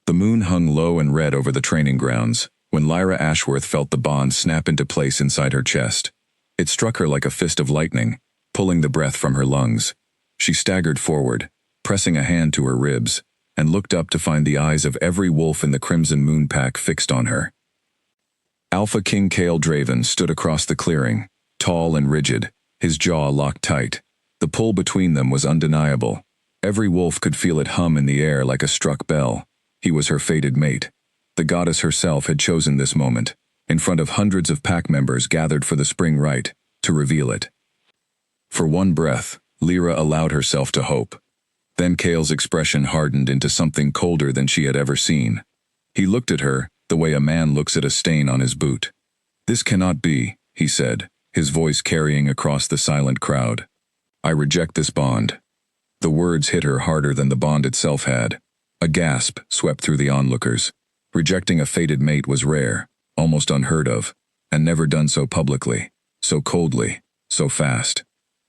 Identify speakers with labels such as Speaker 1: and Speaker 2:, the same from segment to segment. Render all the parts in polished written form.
Speaker 1: The moon hung low and red over the training grounds, when Lyra Ashworth felt the bond snap into place inside her chest. It struck her like a fist of lightning, pulling the breath from her lungs. She staggered forward, pressing a hand to her ribs, and looked up to find the eyes of every wolf in the Crimson Moon Pack fixed on her. Alpha King Kale Draven stood across the clearing, tall and rigid, his jaw locked tight. The pull between them was undeniable. Every wolf could feel it hum in the air like a struck bell. He was her fated mate. The goddess herself had chosen this moment, in front of hundreds of pack members gathered for the spring rite, to reveal it. For one breath, Lyra allowed herself to hope. Then Kale's expression hardened into something colder than she had ever seen. He looked at her, the way a man looks at a stain on his boot. "This cannot be," he said, his voice carrying across the silent crowd. "I reject this bond." The words hit her harder than the bond itself had. A gasp swept through the onlookers. Rejecting a fated mate was rare, almost unheard of, and never done so publicly, so coldly, so fast.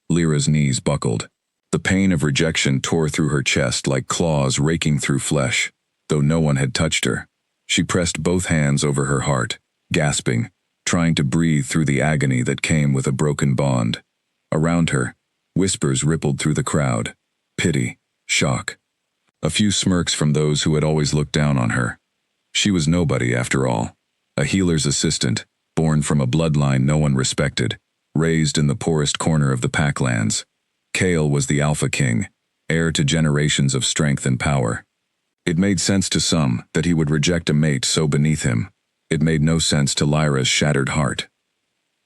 Speaker 1: Lyra's knees buckled. The pain of rejection tore through her chest like claws raking through flesh. Though no one had touched her, she pressed both hands over her heart, gasping, trying to breathe through the agony that came with a broken bond. Around her, whispers rippled through the crowd. Pity, shock. A few smirks from those who had always looked down on her. She was nobody after all. A healer's assistant, born from a bloodline no one respected, raised in the poorest corner of the Packlands. Kale was the Alpha King, heir to generations of strength and power. It made sense to some that he would reject a mate so beneath him. It made no sense to Lyra's shattered heart.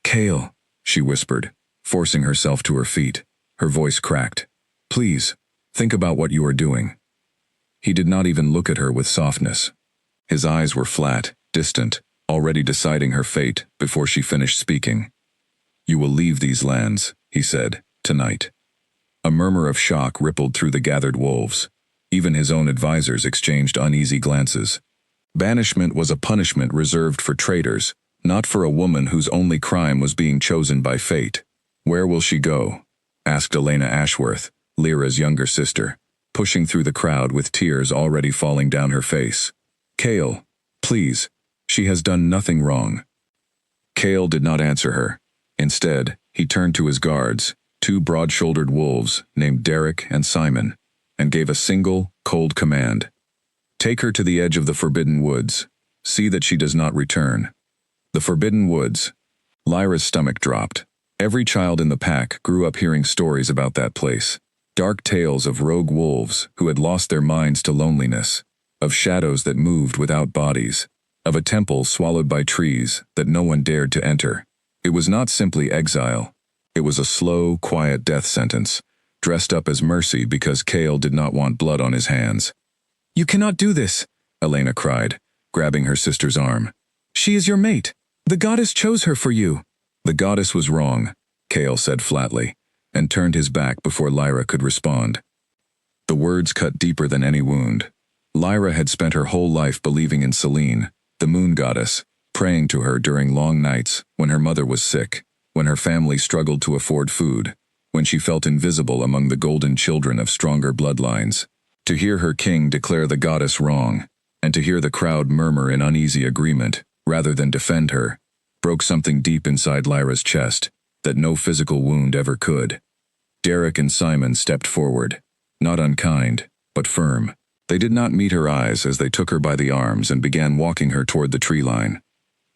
Speaker 1: "Kale," she whispered, forcing herself to her feet. Her voice cracked. "Please, think about what you are doing." He did not even look at her with softness. His eyes were flat, distant, already deciding her fate before she finished speaking. "You will leave these lands," he said, "tonight." A murmur of shock rippled through the gathered wolves. Even his own advisors exchanged uneasy glances. Banishment was a punishment reserved for traitors, not for a woman whose only crime was being chosen by fate. "Where will she go?" asked Elena Ashworth, Lyra's younger sister, pushing through the crowd with tears already falling down her face. "Kale, please, she has done nothing wrong." Kale did not answer her. Instead, he turned to his guards, two broad-shouldered wolves named Derek and Simon, and gave a single, cold command. "Take her to the edge of the Forbidden Woods. See that she does not return." The Forbidden Woods. Lyra's stomach dropped. Every child in the pack grew up hearing stories about that place. Dark tales of rogue wolves who had lost their minds to loneliness, of shadows that moved without bodies, of a temple swallowed by trees that no one dared to enter. It was not simply exile. It was a slow, quiet death sentence, dressed up as mercy because Kale did not want blood on his hands. "You cannot do this," Elena cried, grabbing her sister's arm. "She is your mate. The goddess chose her for you." "The goddess was wrong," Kale said flatly, and turned his back before Lyra could respond. The words cut deeper than any wound. Lyra had spent her whole life believing in Selene, the moon goddess, praying to her during long nights when her mother was sick, when her family struggled to afford food, when she felt invisible among the golden children of stronger bloodlines. To hear her king declare the goddess wrong, and to hear the crowd murmur in uneasy agreement, rather than defend her, broke something deep inside Lyra's chest that no physical wound ever could. Derek and Simon stepped forward, not unkind, but firm. They did not meet her eyes as they took her by the arms and began walking her toward the tree line.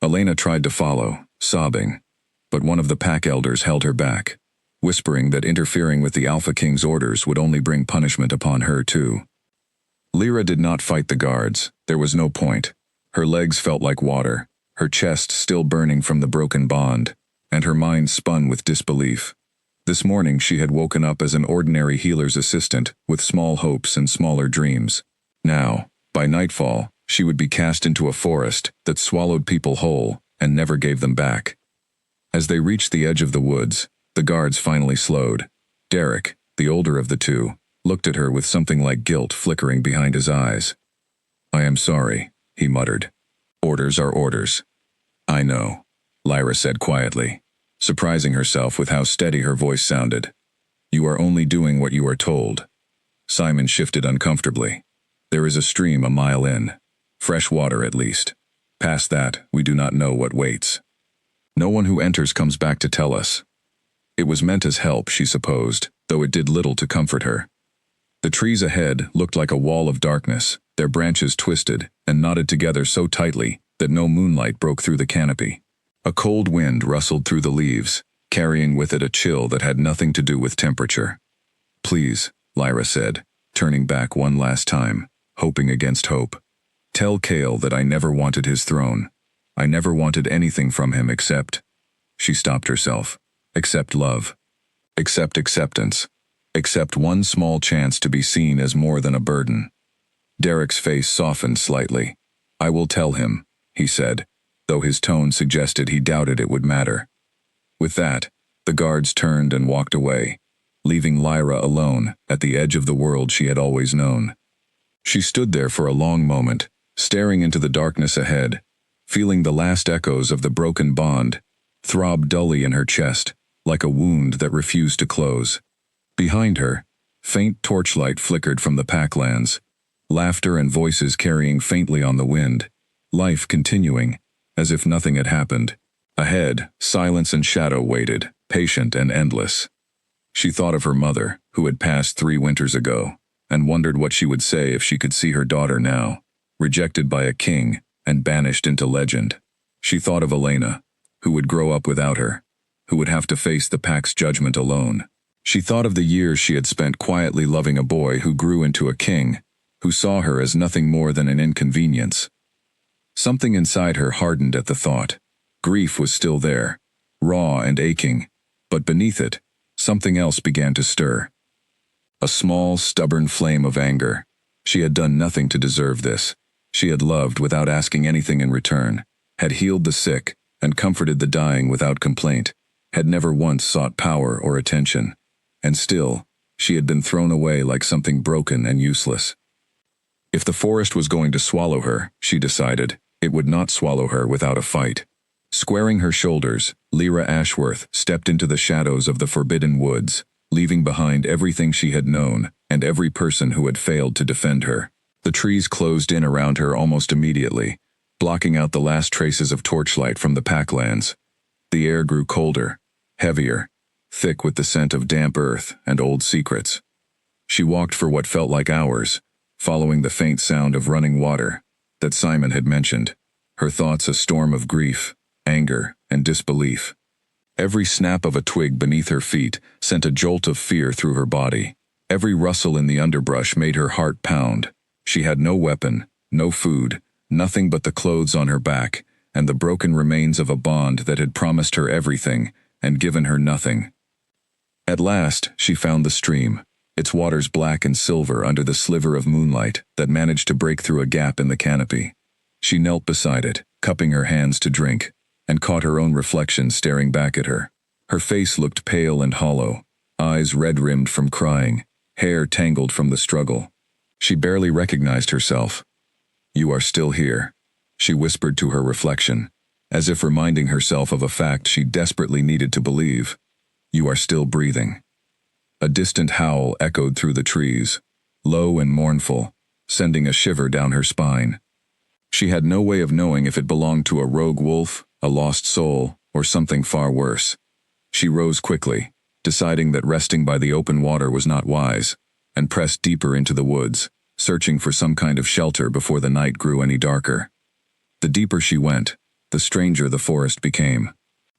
Speaker 1: Elena tried to follow, sobbing, but one of the pack elders held her back, whispering that interfering with the Alpha King's orders would only bring punishment upon her too. Lyra did not fight the guards. There was no point. Her legs felt like water, her chest still burning from the broken bond, and her mind spun with disbelief. This morning she had woken up as an ordinary healer's assistant with small hopes and smaller dreams. Now, by nightfall, she would be cast into a forest that swallowed people whole and never gave them back. As they reached the edge of the woods, the guards finally slowed. Derek, the older of the two, looked at her with something like guilt flickering behind his eyes. "I am sorry," he muttered. "Orders are orders." "I know," Lyra said quietly, surprising herself with how steady her voice sounded. "You are only doing what you are told." Simon shifted uncomfortably. "There is a stream a mile in," Fresh water at least. Past that, we do not know what waits. No one who enters comes back to tell us. It was meant as help, she supposed, though it did little to comfort her. The trees ahead looked like a wall of darkness, their branches twisted and knotted together so tightly that no moonlight broke through the canopy. A cold wind rustled through the leaves, carrying with it a chill that had nothing to do with temperature. "Please," Lyra said, turning back one last time, hoping against hope. "Tell Kale that I never wanted his throne. I never wanted anything from him except—" She stopped herself. "Except love. Except acceptance. Except one small chance to be seen as more than a burden." Derek's face softened slightly. "I will tell him," he said, though his tone suggested he doubted it would matter. With that, the guards turned and walked away, leaving Lyra alone at the edge of the world she had always known. She stood there for a long moment, staring into the darkness ahead, feeling the last echoes of the broken bond throb dully in her chest, like a wound that refused to close. Behind her, faint torchlight flickered from the packlands, laughter and voices carrying faintly on the wind, life continuing, as if nothing had happened. Ahead, silence and shadow waited, patient and endless. She thought of her mother, who had passed 3 winters ago, and wondered what she would say if she could see her daughter now, rejected by a king and banished into legend. She thought of Elena, who would grow up without her, who would have to face the pack's judgment alone. She thought of the years she had spent quietly loving a boy who grew into a king, who saw her as nothing more than an inconvenience. Something inside her hardened at the thought. Grief was still there, raw and aching, but beneath it, something else began to stir. A small, stubborn flame of anger. She had done nothing to deserve this. She had loved without asking anything in return, had healed the sick and comforted the dying without complaint, had never once sought power or attention. And still, she had been thrown away like something broken and useless. If the forest was going to swallow her, she decided, it would not swallow her without a fight. Squaring her shoulders, Lyra Ashworth stepped into the shadows of the forbidden woods, leaving behind everything she had known and every person who had failed to defend her. The trees closed in around her almost immediately, blocking out the last traces of torchlight from the packlands. The air grew colder, heavier, thick with the scent of damp earth and old secrets. She walked for what felt like hours, following the faint sound of running water that Simon had mentioned, her thoughts a storm of grief, anger, and disbelief. Every snap of a twig beneath her feet sent a jolt of fear through her body. Every rustle in the underbrush made her heart pound. She had no weapon, no food, nothing but the clothes on her back, and the broken remains of a bond that had promised her everything and given her nothing. At last, she found the stream, its waters black and silver under the sliver of moonlight that managed to break through a gap in the canopy. She knelt beside it, cupping her hands to drink, and caught her own reflection staring back at her. Her face looked pale and hollow, eyes red-rimmed from crying, hair tangled from the struggle. She barely recognized herself. "You are still here," she whispered to her reflection, as if reminding herself of a fact she desperately needed to believe. "You are still breathing." A distant howl echoed through the trees, low and mournful, sending a shiver down her spine. She had no way of knowing if it belonged to a rogue wolf, a lost soul, or something far worse. She rose quickly, deciding that resting by the open water was not wise, and pressed deeper into the woods, searching for some kind of shelter before the night grew any darker. The deeper she went, the stranger the forest became.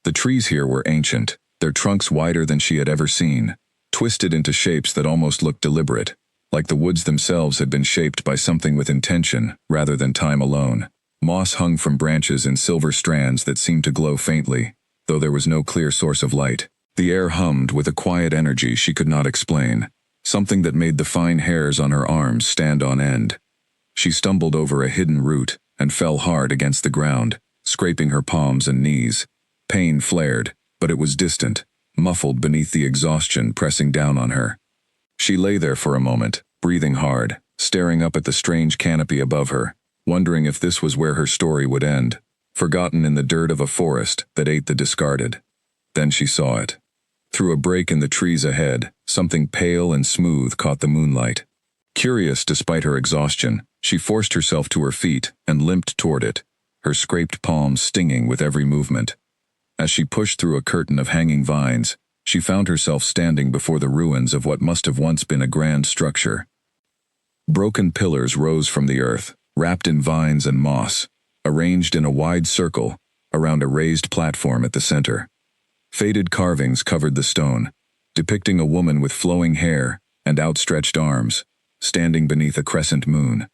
Speaker 1: The trees here were ancient, their trunks wider than she had ever seen, twisted into shapes that almost looked deliberate, like the woods themselves had been shaped by something with intention rather than time alone. Moss hung from branches in silver strands that seemed to glow faintly, though there was no clear source of light. The air hummed with a quiet energy she could not explain, something that made the fine hairs on her arms stand on end. She stumbled over a hidden root and fell hard against the ground, scraping her palms and knees. Pain flared, but it was distant, muffled beneath the exhaustion pressing down on her. She lay there for a moment, breathing hard, staring up at the strange canopy above her, wondering if this was where her story would end, forgotten in the dirt of a forest that ate the discarded. Then she saw it. Through a break in the trees ahead, something pale and smooth caught the moonlight. Curious despite her exhaustion, She forced herself to her feet and limped toward it, her scraped palms stinging with every movement. As she pushed through a curtain of hanging vines, she found herself standing before the ruins of what must have once been a grand structure. Broken pillars rose from the earth, wrapped in vines and moss, arranged in a wide circle around a raised platform at the center. Faded carvings covered the stone, depicting a woman with flowing hair and outstretched arms, standing beneath a crescent moon.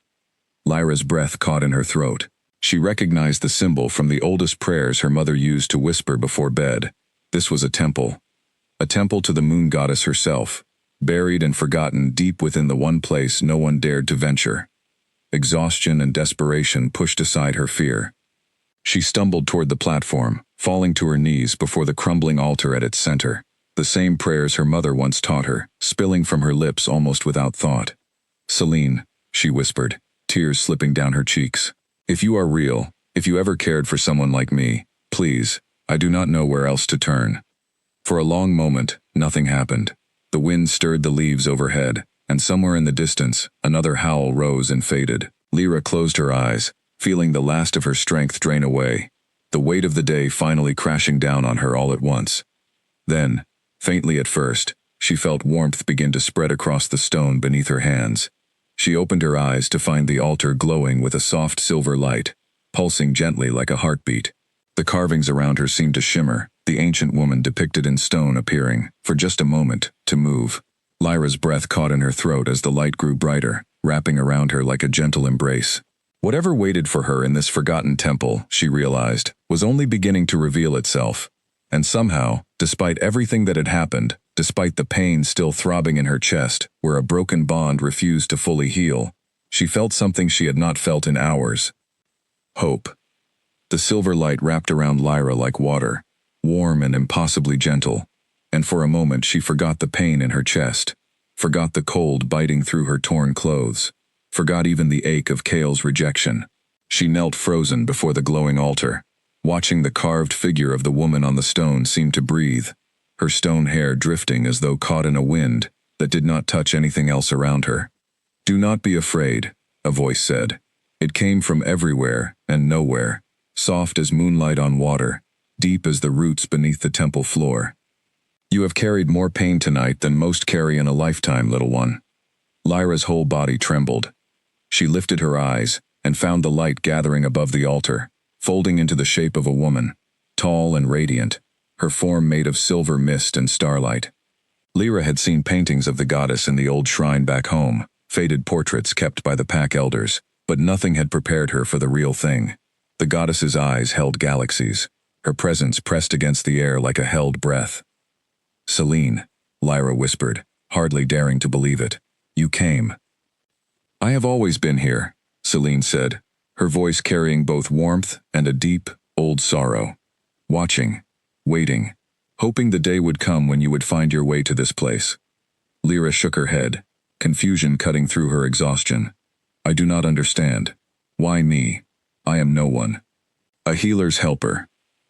Speaker 1: Lyra's breath caught in her throat. She recognized the symbol from the oldest prayers her mother used to whisper before bed. This was a temple to the moon goddess herself, buried and forgotten deep within the one place no one dared to venture. Exhaustion and desperation pushed aside her fear. She stumbled toward the platform, falling to her knees before the crumbling altar at its center. The same prayers her mother once taught her, spilling from her lips almost without thought. "Celine," she whispered, tears slipping down her cheeks. "If you are real, if you ever cared for someone like me, please, I do not know where else to turn." For a long moment, nothing happened. The wind stirred the leaves overhead, and somewhere in the distance, another howl rose and faded. Lyra closed her eyes, feeling the last of her strength drain away, the weight of the day finally crashing down on her all at once. Then, faintly at first, she felt warmth begin to spread across the stone beneath her hands. She opened her eyes to find the altar glowing with a soft silver light, pulsing gently like a heartbeat. The carvings around her seemed to shimmer, the ancient woman depicted in stone appearing, for just a moment, to move. Lyra's breath caught in her throat as the light grew brighter, wrapping around her like a gentle embrace. Whatever waited for her in this forgotten temple, she realized, was only beginning to reveal itself. And somehow, despite everything that had happened, despite the pain still throbbing in her chest, where a broken bond refused to fully heal, she felt something she had not felt in hours. Hope. The silver light wrapped around Lyra like water, warm and impossibly gentle, and for a moment she forgot the pain in her chest, forgot the cold biting through her torn clothes, forgot even the ache of Kale's rejection. She knelt frozen before the glowing altar, watching the carved figure of the woman on the stone seem to breathe, her stone hair drifting as though caught in a wind that did not touch anything else around her. "Do not be afraid," a voice said. It came from everywhere and nowhere, soft as moonlight on water, deep as the roots beneath the temple floor. "You have carried more pain tonight than most carry in a lifetime, little one." Lyra's whole body trembled. She lifted her eyes and found the light gathering above the altar, folding into the shape of a woman, tall and radiant, her form made of silver mist and starlight. Lyra had seen paintings of the goddess in the old shrine back home, faded portraits kept by the pack elders, but nothing had prepared her for the real thing. The goddess's eyes held galaxies, her presence pressed against the air like a held breath. "Celine," Lyra whispered, hardly daring to believe it. "You came." "I have always been here," Celine said, her voice carrying both warmth and a deep, old sorrow. "Watching, waiting, hoping the day would come when you would find your way to this place." Lyra shook her head, confusion cutting through her exhaustion. "I do not understand. Why me? I am no one. A healer's helper.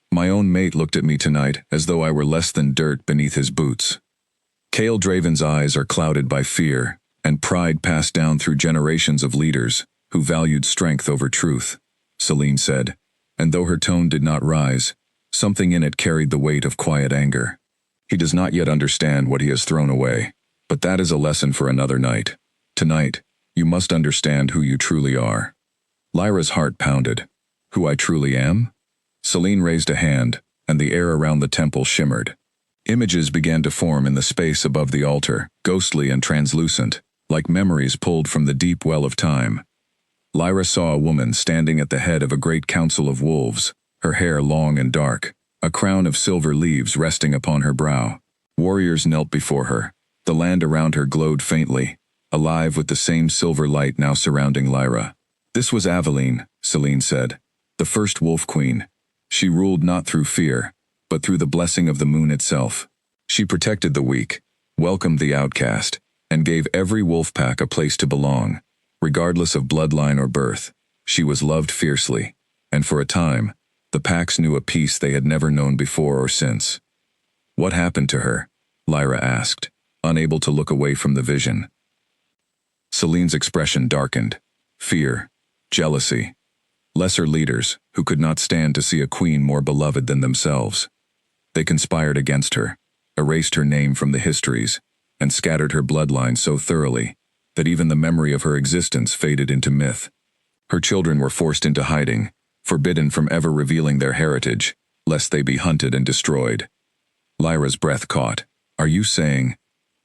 Speaker 1: My own mate looked at me tonight as though I were less than dirt beneath his boots." Kale Draven's eyes are clouded by fear and pride passed down through generations of leaders who valued strength over truth, Celine said, and though her tone did not rise, something in it carried the weight of quiet anger. "He does not yet understand what he has thrown away, but that is a lesson for another night. Tonight, you must understand who you truly are." Lyra's heart pounded. "Who I truly am?" Celine raised a hand, and the air around the temple shimmered. Images began to form in the space above the altar, ghostly and translucent, like memories pulled from the deep well of time. Lyra saw a woman standing at the head of a great council of wolves, her hair long and dark, a crown of silver leaves resting upon her brow. Warriors knelt before her. The land around her glowed faintly, alive with the same silver light now surrounding Lyra. "This was Aveline," Celine said, "the first wolf queen. She ruled not through fear, but through the blessing of the moon itself. She protected the weak, welcomed the outcast, and gave every wolf pack a place to belong. Regardless of bloodline or birth, she was loved fiercely, and for a time, the packs knew a peace they had never known before or since." "What happened to her?" Lyra asked, unable to look away from the vision. Celine's expression darkened. fear, jealousy. Lesser leaders, who could not stand to see a queen more beloved than themselves. They conspired against her, erased her name from the histories, and scattered her bloodline so thoroughly that even the memory of her existence faded into myth. Her children were forced into hiding, forbidden from ever revealing their heritage, lest they be hunted and destroyed. Lyra's breath caught. "Are you saying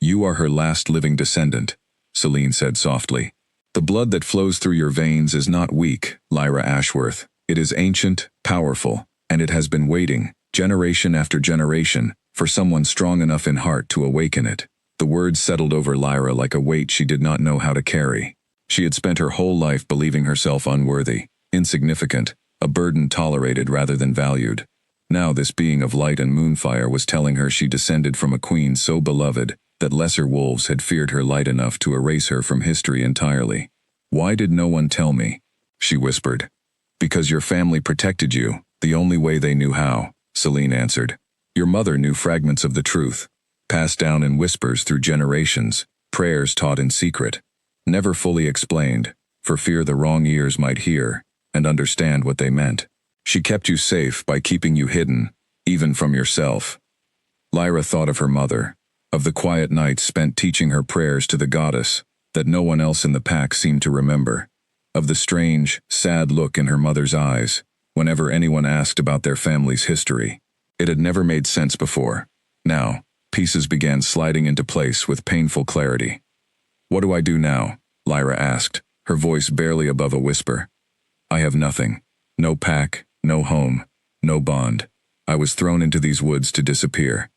Speaker 1: you are her last living descendant?" Selene said softly. "The blood that flows through your veins is not weak, Lyra Ashworth. It is ancient, powerful, and it has been waiting, generation after generation, for someone strong enough in heart to awaken it." The words settled over Lyra like a weight she did not know how to carry. She had spent her whole life believing herself unworthy, insignificant, a burden tolerated rather than valued. Now this being of light and moonfire was telling her she descended from a queen so beloved that lesser wolves had feared her light enough to erase her from history entirely. "Why did no one tell me?" she whispered. "Because your family protected you, the only way they knew how," Selene answered. "Your mother knew fragments of the truth, passed down in whispers through generations, prayers taught in secret, never fully explained, for fear the wrong ears might hear and understand what they meant. She kept you safe by keeping you hidden, even from yourself." Lyra thought of her mother, of the quiet nights spent teaching her prayers to the goddess that no one else in the pack seemed to remember, of the strange, sad look in her mother's eyes whenever anyone asked about their family's history. It had never made sense before. Now, pieces began sliding into place with painful clarity. "What do I do now?" Lyra asked, her voice barely above a whisper. "I have nothing. No pack, no home, no bond. I was thrown into these woods to disappear."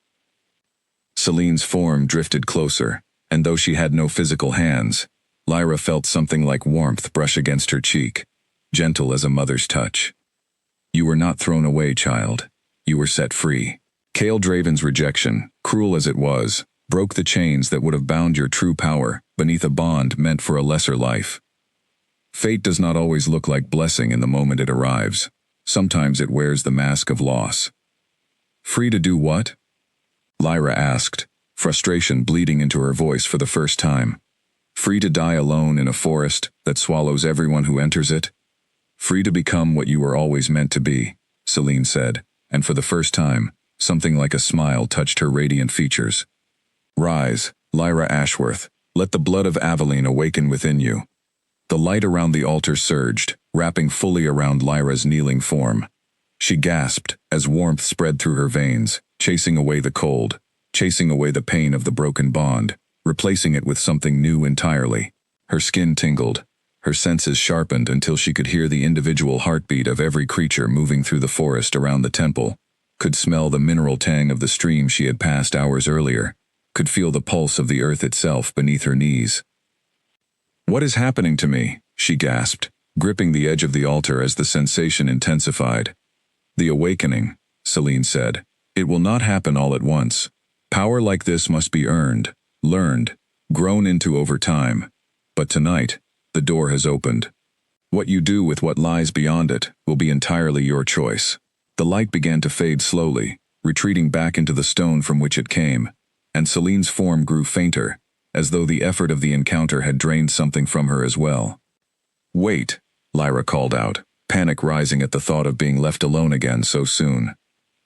Speaker 1: Selene's form drifted closer, and though she had no physical hands, Lyra felt something like warmth brush against her cheek, gentle as a mother's touch. "You were not thrown away, child. You were set free." Kale Draven's rejection, cruel as it was, broke the chains that would have bound your true power beneath a bond meant for a lesser life. Fate does not always look like blessing in the moment it arrives. Sometimes it wears the mask of loss. "Free to do what?" Lyra asked, frustration bleeding into her voice for the first time. "Free to die alone in a forest that swallows everyone who enters it? Free to become what you were always meant to be," Selene said, and for the first time, something like a smile touched her radiant features. "Rise, Lyra Ashworth. Let the blood of Aveline awaken within you." The light around the altar surged, wrapping fully around Lyra's kneeling form. She gasped as warmth spread through her veins, chasing away the cold, chasing away the pain of the broken bond, replacing it with something new entirely. Her skin tingled, her senses sharpened until she could hear the individual heartbeat of every creature moving through the forest around the temple, could smell the mineral tang of the stream she had passed hours earlier, could feel the pulse of the earth itself beneath her knees. "What is happening to me?" she gasped, gripping the edge of the altar as the sensation intensified. "The awakening," Selene said. "It will not happen all at once. Power like this must be earned, learned, grown into over time. But tonight, the door has opened. What you do with what lies beyond it will be entirely your choice." The light began to fade slowly, retreating back into the stone from which it came, and Selene's form grew fainter, as though the effort of the encounter had drained something from her as well. "Wait," Lyra called out, panic rising at the thought of being left alone again so soon.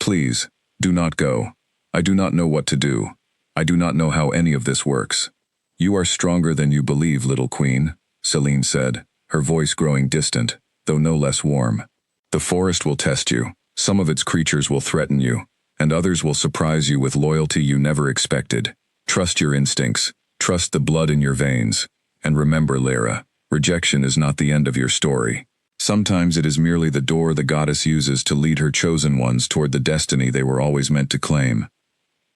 Speaker 1: "Please, do not go. I do not know what to do. I do not know how any of this works." "You are stronger than you believe, little queen," Selene said, her voice growing distant, though no less warm. "The forest will test you. Some of its creatures will threaten you, and others will surprise you with loyalty you never expected. Trust your instincts. Trust the blood in your veins. And remember, Lyra, rejection is not the end of your story. Sometimes it is merely the door the goddess uses to lead her chosen ones toward the destiny they were always meant to claim."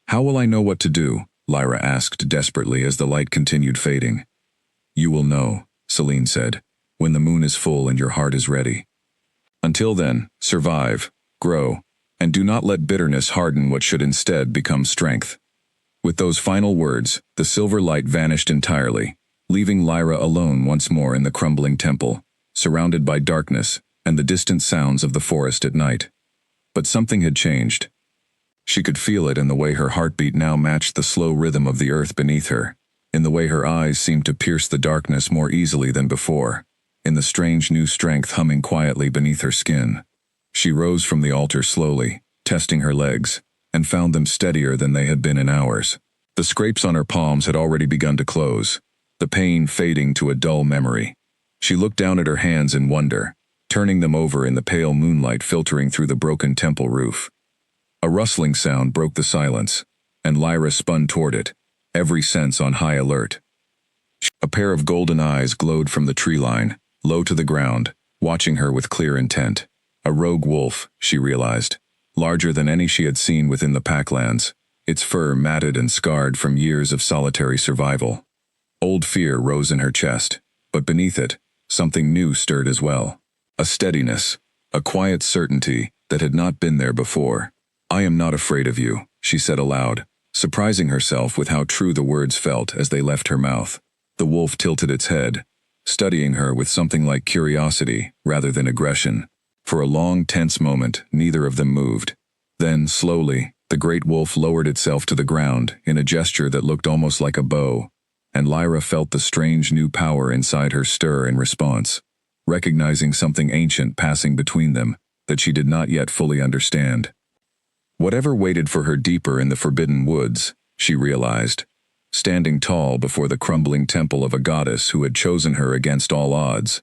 Speaker 1: "How will I know what to do?" Lyra asked desperately as the light continued fading. "You will know," Selene said, "when the moon is full and your heart is ready. Until then, survive, grow, and do not let bitterness harden what should instead become strength." With those final words, the silver light vanished entirely, leaving Lyra alone once more in the crumbling temple, surrounded by darkness and the distant sounds of the forest at night. But something had changed. She could feel it in the way her heartbeat now matched the slow rhythm of the earth beneath her, in the way her eyes seemed to pierce the darkness more easily than before. in the strange new strength humming quietly beneath her skin. She rose from the altar slowly, testing her legs, and found them steadier than they had been in hours. The scrapes on her palms had already begun to close, the pain fading to a dull memory. She looked down at her hands in wonder, turning them over in the pale moonlight filtering through the broken temple roof. A rustling sound broke the silence, and Lyra spun toward it, every sense on high alert. A pair of golden eyes glowed from the tree line, low to the ground, watching her with clear intent. A rogue wolf, she realized, larger than any she had seen within the packlands, its fur matted and scarred from years of solitary survival. Old fear rose in her chest, but beneath it, something new stirred as well. A steadiness, a quiet certainty that had not been there before. "I am not afraid of you," she said aloud, surprising herself with how true the words felt as they left her mouth. The wolf tilted its head, studying her with something like curiosity rather than aggression. For a long, tense moment, neither of them moved. Then, slowly, the great wolf lowered itself to the ground in a gesture that looked almost like a bow, and Lyra felt the strange new power inside her stir in response, recognizing something ancient passing between them that she did not yet fully understand. Whatever waited for her deeper in the forbidden woods, she realized, standing tall before the crumbling temple of a goddess who had chosen her against all odds,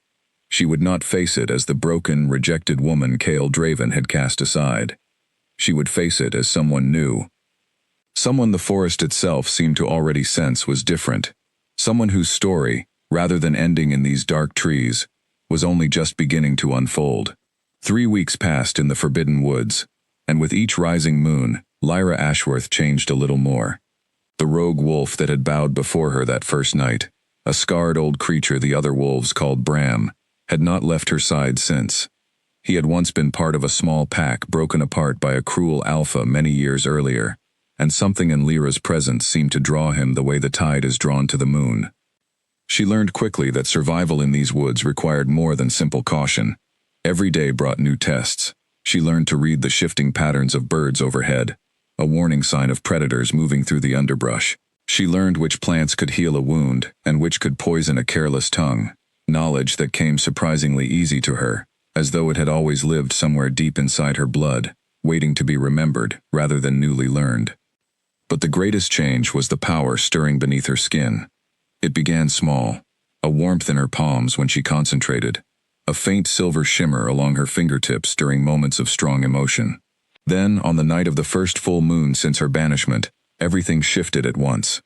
Speaker 1: she would not face it as the broken, rejected woman Kael Draven had cast aside. She would face it as someone new. Someone the forest itself seemed to already sense was different. Someone whose story, rather than ending in these dark trees, was only just beginning to unfold. 3 weeks passed in the forbidden woods, and with each rising moon, Lyra Ashworth changed a little more. The rogue wolf that had bowed before her that first night, a scarred old creature the other wolves called Bram, had not left her side since. He had once been part of a small pack broken apart by a cruel alpha many years earlier, and something in Lyra's presence seemed to draw him the way the tide is drawn to the moon. She learned quickly that survival in these woods required more than simple caution. Every day brought new tests. She learned to read the shifting patterns of birds overhead, a warning sign of predators moving through the underbrush. She learned which plants could heal a wound and which could poison a careless tongue, knowledge that came surprisingly easy to her, as though it had always lived somewhere deep inside her blood, waiting to be remembered rather than newly learned. But the greatest change was the power stirring beneath her skin. It began small, a warmth in her palms when she concentrated, a faint silver shimmer along her fingertips during moments of strong emotion. Then, on the night of the first full moon since her banishment, everything shifted at once.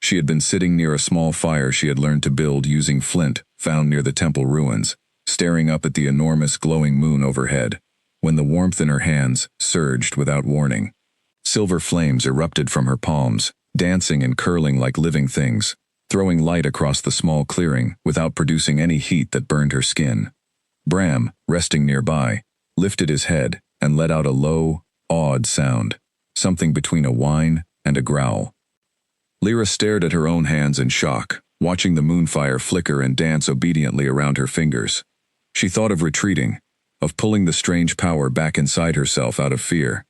Speaker 1: She had been sitting near a small fire she had learned to build using flint found near the temple ruins, staring up at the enormous glowing moon overhead, when the warmth in her hands surged without warning. Silver flames erupted from her palms, dancing and curling like living things, throwing light across the small clearing without producing any heat that burned her skin. Bram, resting nearby, lifted his head and let out a low, awed sound, something between a whine and a growl. Lyra stared at her own hands in shock, watching the moonfire flicker and dance obediently around her fingers. She thought of retreating, of pulling the strange power back inside herself out of fear.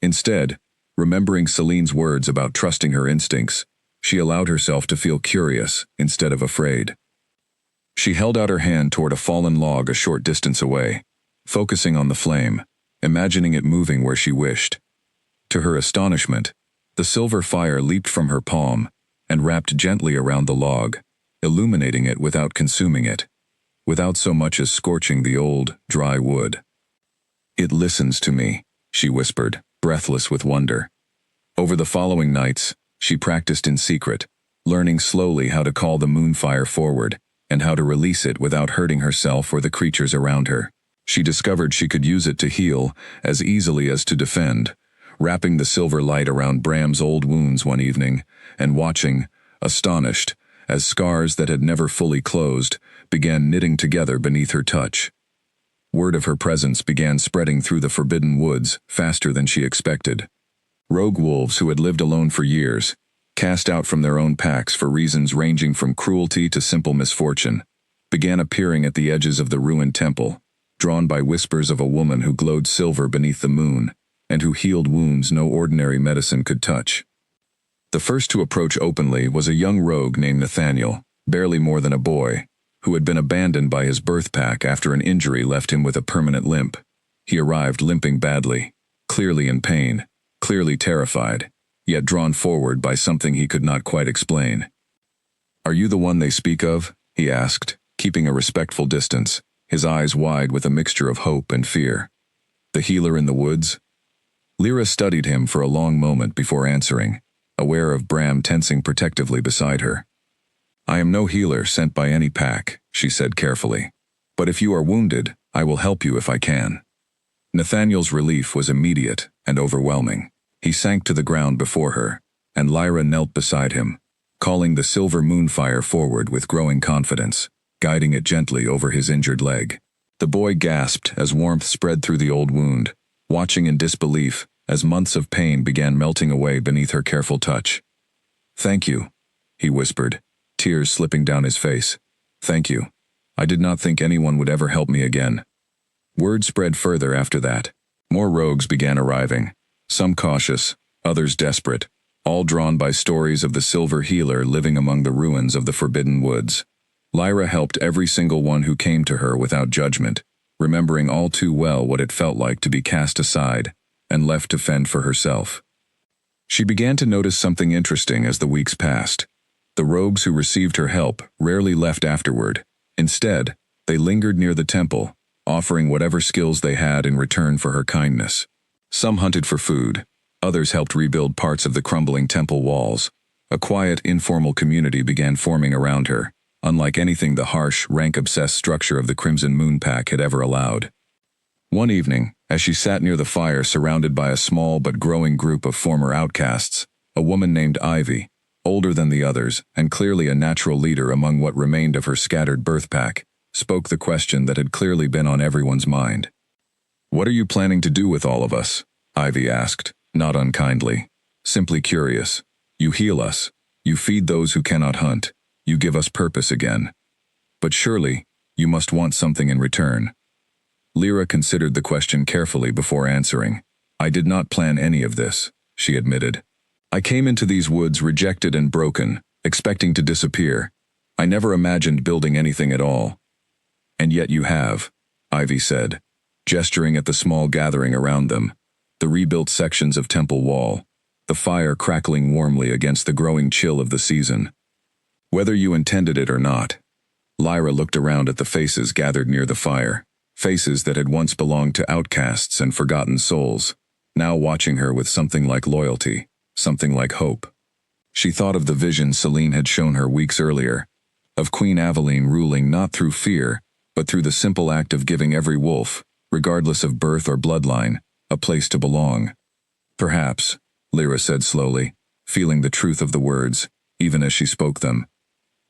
Speaker 1: Instead, remembering Celine's words about trusting her instincts, she allowed herself to feel curious instead of afraid. She held out her hand toward a fallen log a short distance away, focusing on the flame, imagining it moving where she wished. To her astonishment, the silver fire leaped from her palm and wrapped gently around the log, illuminating it without consuming it, without so much as scorching the old, dry wood. "It listens to me," she whispered, breathless with wonder. Over the following nights, she practiced in secret, learning slowly how to call the moonfire forward and how to release it without hurting herself or the creatures around her. She discovered she could use it to heal as easily as to defend, wrapping the silver light around Bram's old wounds one evening and watching, astonished, as scars that had never fully closed began knitting together beneath her touch. Word of her presence began spreading through the forbidden woods faster than she expected. Rogue wolves who had lived alone for years, cast out from their own packs for reasons ranging from cruelty to simple misfortune, began appearing at the edges of the ruined temple, drawn by whispers of a woman who glowed silver beneath the moon, and who healed wounds no ordinary medicine could touch. The first to approach openly was a young rogue named Nathaniel, barely more than a boy, who had been abandoned by his birth pack after an injury left him with a permanent limp. He arrived limping badly, clearly in pain, clearly terrified, yet drawn forward by something he could not quite explain. "Are you the one they speak of?" he asked, keeping a respectful distance, his eyes wide with a mixture of hope and fear. "The healer in the woods?" Lyra studied him for a long moment before answering, aware of Bram tensing protectively beside her. "I am no healer sent by any pack," she said carefully. "But if you are wounded, I will help you if I can." Nathaniel's relief was immediate and overwhelming. He sank to the ground before her, and Lyra knelt beside him, calling the silver moonfire forward with growing confidence, guiding it gently over his injured leg. The boy gasped as warmth spread through the old wound, watching in disbelief as months of pain began melting away beneath her careful touch. "Thank you," he whispered, tears slipping down his face. "Thank you. I did not think anyone would ever help me again." Word spread further after that. More rogues began arriving, some cautious, others desperate, all drawn by stories of the silver healer living among the ruins of the Forbidden Woods. Lyra helped every single one who came to her without judgment, remembering all too well what it felt like to be cast aside and left to fend for herself. She began to notice something interesting as the weeks passed. The rogues who received her help rarely left afterward. Instead, they lingered near the temple, offering whatever skills they had in return for her kindness. Some hunted for food, others helped rebuild parts of the crumbling temple walls. A quiet, informal community began forming around her, unlike anything the harsh, rank-obsessed structure of the Crimson Moon Pack had ever allowed. One evening, as she sat near the fire surrounded by a small but growing group of former outcasts, a woman named Ivy, older than the others and clearly a natural leader among what remained of her scattered birth pack, spoke the question that had clearly been on everyone's mind. "What are you planning to do with all of us?" Ivy asked, not unkindly, simply curious. "You heal us, you feed those who cannot hunt, you give us purpose again. But surely, you must want something in return." Lyra considered the question carefully before answering. "I did not plan any of this," she admitted. "I came into these woods rejected and broken, expecting to disappear. I never imagined building anything at all." "And yet you have," Ivy said, gesturing at the small gathering around them, the rebuilt sections of temple wall, the fire crackling warmly against the growing chill of the season. "Whether you intended it or not." Lyra looked around at the faces gathered near the fire, faces that had once belonged to outcasts and forgotten souls, now watching her with something like loyalty, something like hope. She thought of the vision Celine had shown her weeks earlier, of Queen Aveline ruling not through fear, but through the simple act of giving every wolf, regardless of birth or bloodline, a place to belong. "Perhaps," Lyra said slowly, feeling the truth of the words, even as she spoke them.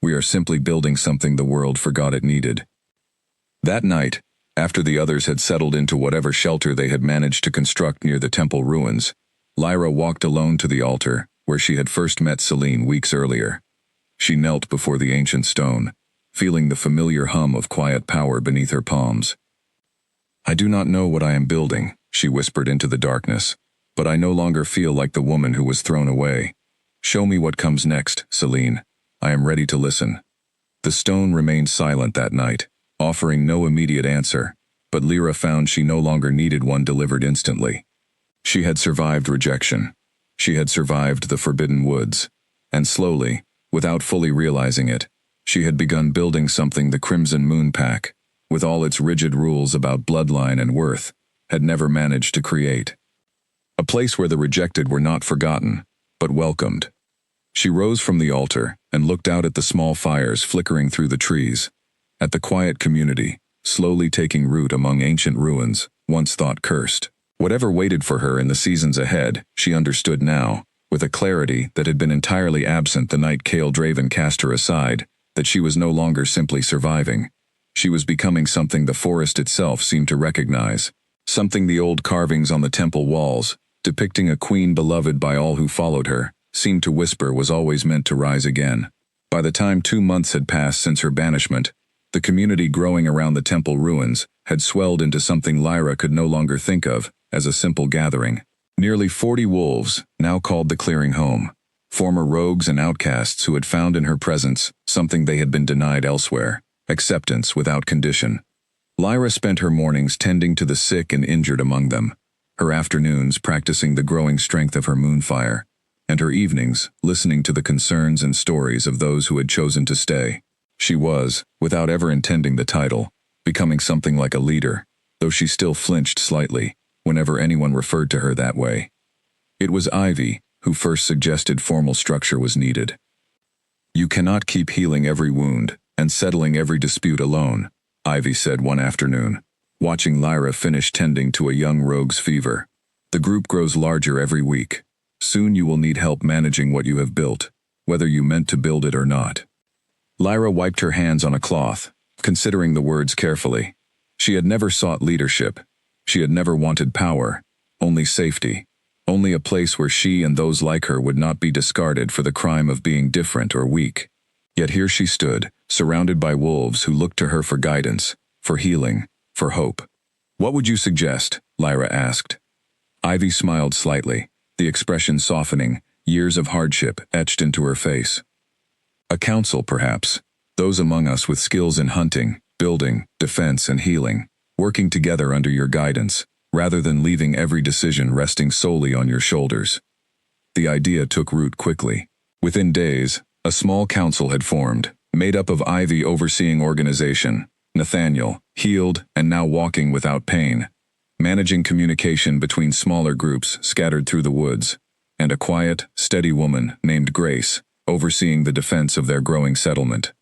Speaker 1: "We are simply building something the world forgot it needed." That night, after the others had settled into whatever shelter they had managed to construct near the temple ruins, Lyra walked alone to the altar, where she had first met Celine weeks earlier. She knelt before the ancient stone, feeling the familiar hum of quiet power beneath her palms. "I do not know what I am building," she whispered into the darkness, "but I no longer feel like the woman who was thrown away. Show me what comes next, Celine. I am ready to listen." The stone remained silent that night, offering no immediate answer, but Lyra found she no longer needed one delivered instantly. She had survived rejection. She had survived the Forbidden Woods, and slowly, without fully realizing it, she had begun building something the Crimson Moon Pack, with all its rigid rules about bloodline and worth, had never managed to create. A place where the rejected were not forgotten, but welcomed. She rose from the altar and looked out at the small fires flickering through the trees, at the quiet community, slowly taking root among ancient ruins, once thought cursed. Whatever waited for her in the seasons ahead, she understood now, with a clarity that had been entirely absent the night Cale Draven cast her aside, that she was no longer simply surviving. She was becoming something the forest itself seemed to recognize, something the old carvings on the temple walls, depicting a queen beloved by all who followed her, seemed to whisper was always meant to rise again. By the time 2 months had passed since her banishment, the community growing around the temple ruins had swelled into something Lyra could no longer think of as a simple gathering. Nearly 40 wolves, now called the Clearing Home, former rogues and outcasts who had found in her presence something they had been denied elsewhere. acceptance without condition. Lyra spent her mornings tending to the sick and injured among them, her afternoons practicing the growing strength of her moonfire, and her evenings listening to the concerns and stories of those who had chosen to stay. She was, without ever intending the title, becoming something like a leader, though she still flinched slightly whenever anyone referred to her that way. It was Ivy who first suggested formal structure was needed. "You cannot keep healing every wound and settling every dispute alone," Ivy said one afternoon, watching Lyra finish tending to a young rogue's fever. "The group grows larger every week. Soon you will need help managing what you have built, whether you meant to build it or not." Lyra wiped her hands on a cloth, considering the words carefully. She had never sought leadership. She had never wanted power, only safety, only a place where she and those like her would not be discarded for the crime of being different or weak. Yet here she stood, surrounded by wolves who looked to her for guidance, for healing, for hope. "What would you suggest?" Lyra asked. Ivy smiled slightly, the expression softening, years of hardship etched into her face. "A council, perhaps. Those among us with skills in hunting, building, defense, and healing, working together under your guidance, rather than leaving every decision resting solely on your shoulders." The idea took root quickly. Within days, a small council had formed, made up of Ivy overseeing organization, Nathaniel, healed and now walking without pain, managing communication between smaller groups scattered through the woods, and a quiet, steady woman named Grace, overseeing the defense of their growing settlement.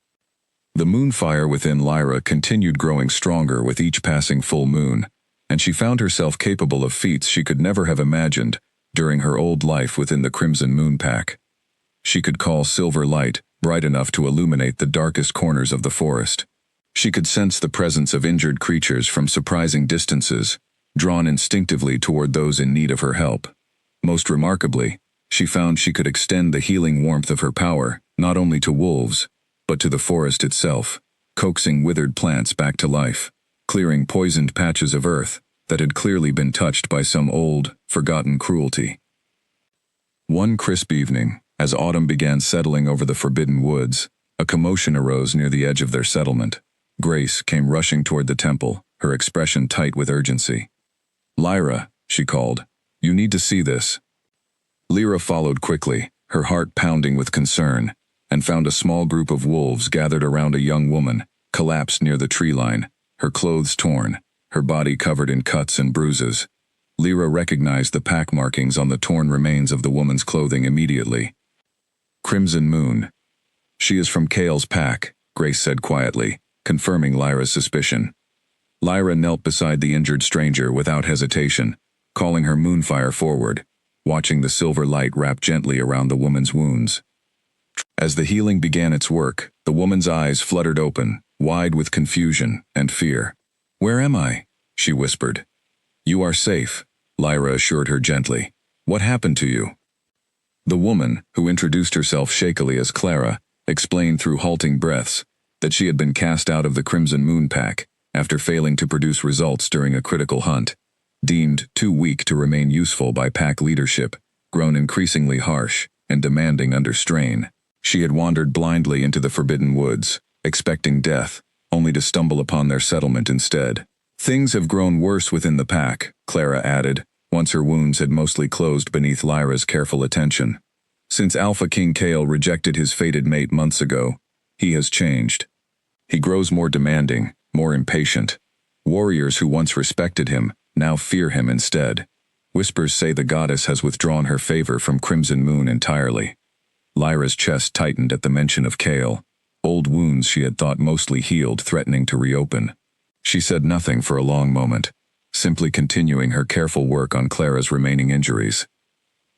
Speaker 1: The moonfire within Lyra continued growing stronger with each passing full moon, and she found herself capable of feats she could never have imagined during her old life within the Crimson Moon Pack. She could call silver light bright enough to illuminate the darkest corners of the forest. She could sense the presence of injured creatures from surprising distances, drawn instinctively toward those in need of her help. Most remarkably, she found she could extend the healing warmth of her power not only to wolves, but to the forest itself, coaxing withered plants back to life, clearing poisoned patches of earth that had clearly been touched by some old, forgotten cruelty. One crisp evening, as autumn began settling over the forbidden woods, a commotion arose near the edge of their settlement. Grace came rushing toward the temple, her expression tight with urgency. "Lyra," she called, "you need to see this." Lyra followed quickly, her heart pounding with concern, and found a small group of wolves gathered around a young woman, collapsed near the tree line, her clothes torn, her body covered in cuts and bruises. Lyra recognized the pack markings on the torn remains of the woman's clothing immediately. "Crimson Moon. She is from Kale's pack," Grace said quietly, confirming Lyra's suspicion. Lyra knelt beside the injured stranger without hesitation, calling her moonfire forward, watching the silver light wrap gently around the woman's wounds. As the healing began its work, the woman's eyes fluttered open, wide with confusion and fear. "Where am I?" she whispered. "You are safe," Lyra assured her gently. "What happened to you?" The woman, who introduced herself shakily as Clara, explained through halting breaths that she had been cast out of the Crimson Moon Pack after failing to produce results during a critical hunt, deemed too weak to remain useful by pack leadership, grown increasingly harsh and demanding under strain. She had wandered blindly into the forbidden woods, expecting death, only to stumble upon their settlement instead. "Things have grown worse within the pack," Clara added, once her wounds had mostly closed beneath Lyra's careful attention. "Since Alpha King Kale rejected his fated mate months ago, he has changed. He grows more demanding, more impatient. Warriors who once respected him now fear him instead. Whispers say the goddess has withdrawn her favor from Crimson Moon entirely." Lyra's chest tightened at the mention of Kale, old wounds she had thought mostly healed threatening to reopen. She said nothing for a long moment, simply continuing her careful work on Clara's remaining injuries.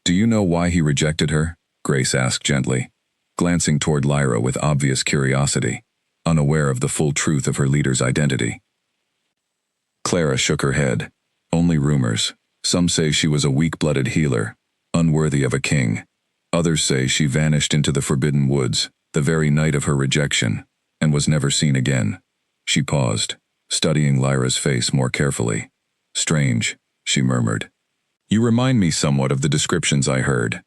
Speaker 1: "Do you know why he rejected her?" Grace asked gently, glancing toward Lyra with obvious curiosity, unaware of the full truth of her leader's identity. Clara shook her head. "Only rumors. Some say she was a weak-blooded healer, unworthy of a king. Others say she vanished into the forbidden woods the very night of her rejection, and was never seen again." She paused, studying Lyra's face more carefully. "Strange," she murmured. "You remind me somewhat of the descriptions I heard."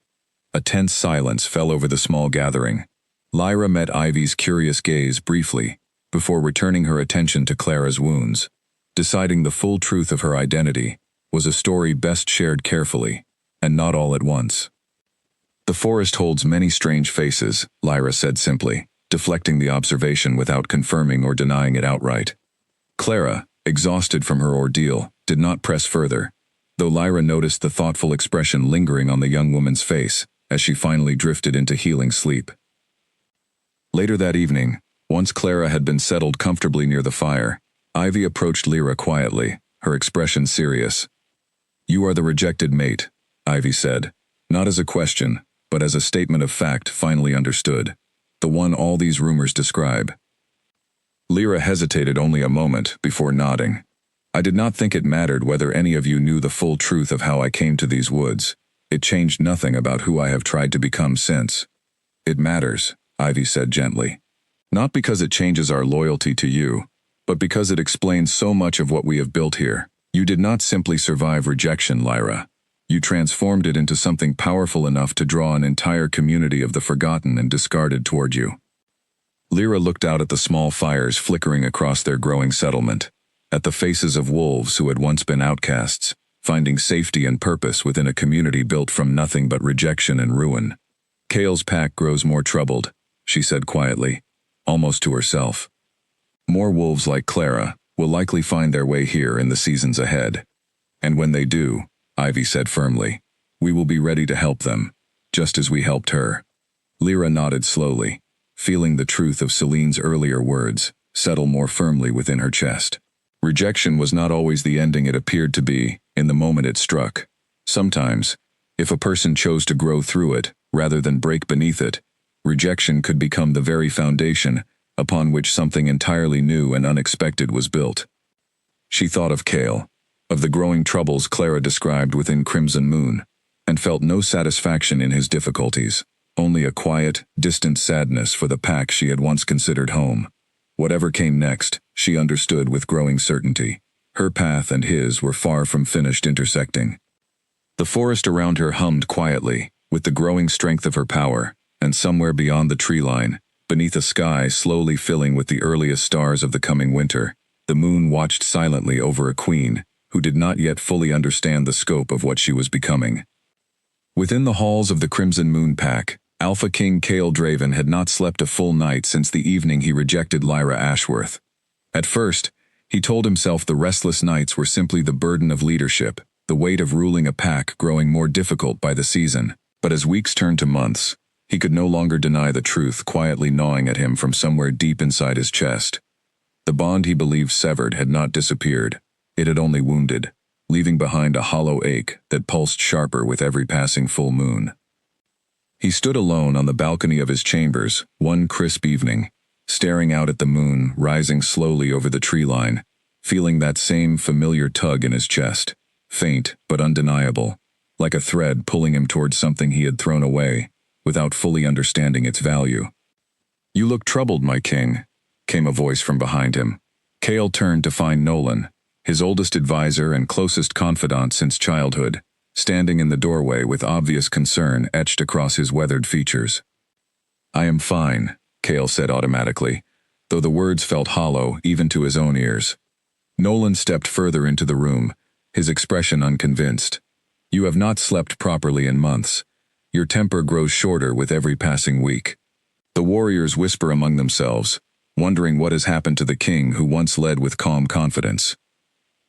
Speaker 1: A tense silence fell over the small gathering. Lyra met Ivy's curious gaze briefly, before returning her attention to Clara's wounds. Deciding the full truth of her identity was a story best shared carefully, and not all at once. "The forest holds many strange faces," Lyra said simply, deflecting the observation without confirming or denying it outright. Clara, exhausted from her ordeal, did not press further, though Lyra noticed the thoughtful expression lingering on the young woman's face as she finally drifted into healing sleep. Later that evening, once Clara had been settled comfortably near the fire, Ivy approached Lyra quietly, her expression serious. "You are the rejected mate," Ivy said, not as a question, but as a statement of fact finally understood, the one all these rumors describe. Lyra hesitated only a moment before nodding. "I did not think it mattered whether any of you knew the full truth of how I came to these woods. It changed nothing about who I have tried to become since." "It matters," Ivy said gently. "Not because it changes our loyalty to you, but because it explains so much of what we have built here. You did not simply survive rejection, Lyra. You transformed it into something powerful enough to draw an entire community of the forgotten and discarded toward you." Lyra looked out at the small fires flickering across their growing settlement, at the faces of wolves who had once been outcasts, finding safety and purpose within a community built from nothing but rejection and ruin. "Kale's pack grows more troubled," she said quietly, almost to herself. "More wolves like Clara will likely find their way here in the seasons ahead. And when they do," Ivy said firmly, "we will be ready to help them, just as we helped her." Lyra nodded slowly, feeling the truth of Celine's earlier words settle more firmly within her chest. Rejection was not always the ending it appeared to be in the moment it struck. Sometimes, if a person chose to grow through it rather than break beneath it, rejection could become the very foundation upon which something entirely new and unexpected was built. She thought of Kale, of the growing troubles Clara described within Crimson Moon, and felt no satisfaction in his difficulties, only a quiet, distant sadness for the pack she had once considered home. Whatever came next, she understood with growing certainty. Her path and his were far from finished intersecting. The forest around her hummed quietly, with the growing strength of her power, and somewhere beyond the tree line, beneath a sky slowly filling with the earliest stars of the coming winter, the moon watched silently over a queen who did not yet fully understand the scope of what she was becoming. Within the halls of the Crimson Moon Pack, Alpha King Kale Draven had not slept a full night since the evening he rejected Lyra Ashworth. At first, he told himself the restless nights were simply the burden of leadership, the weight of ruling a pack growing more difficult by the season. But as weeks turned to months, he could no longer deny the truth quietly gnawing at him from somewhere deep inside his chest. The bond he believed severed had not disappeared. It had only wounded, leaving behind a hollow ache that pulsed sharper with every passing full moon. He stood alone on the balcony of his chambers one crisp evening, staring out at the moon rising slowly over the tree line, feeling that same familiar tug in his chest, faint but undeniable, like a thread pulling him towards something he had thrown away, without fully understanding its value. "You look troubled, my king," came a voice from behind him. Kale turned to find Nolan, his oldest advisor and closest confidant since childhood, standing in the doorway with obvious concern etched across his weathered features. "I am fine," Kale said automatically, though the words felt hollow even to his own ears. Nolan stepped further into the room, his expression unconvinced. "You have not slept properly in months. Your temper grows shorter with every passing week." The warriors whisper among themselves, wondering what has happened to the king who once led with calm confidence.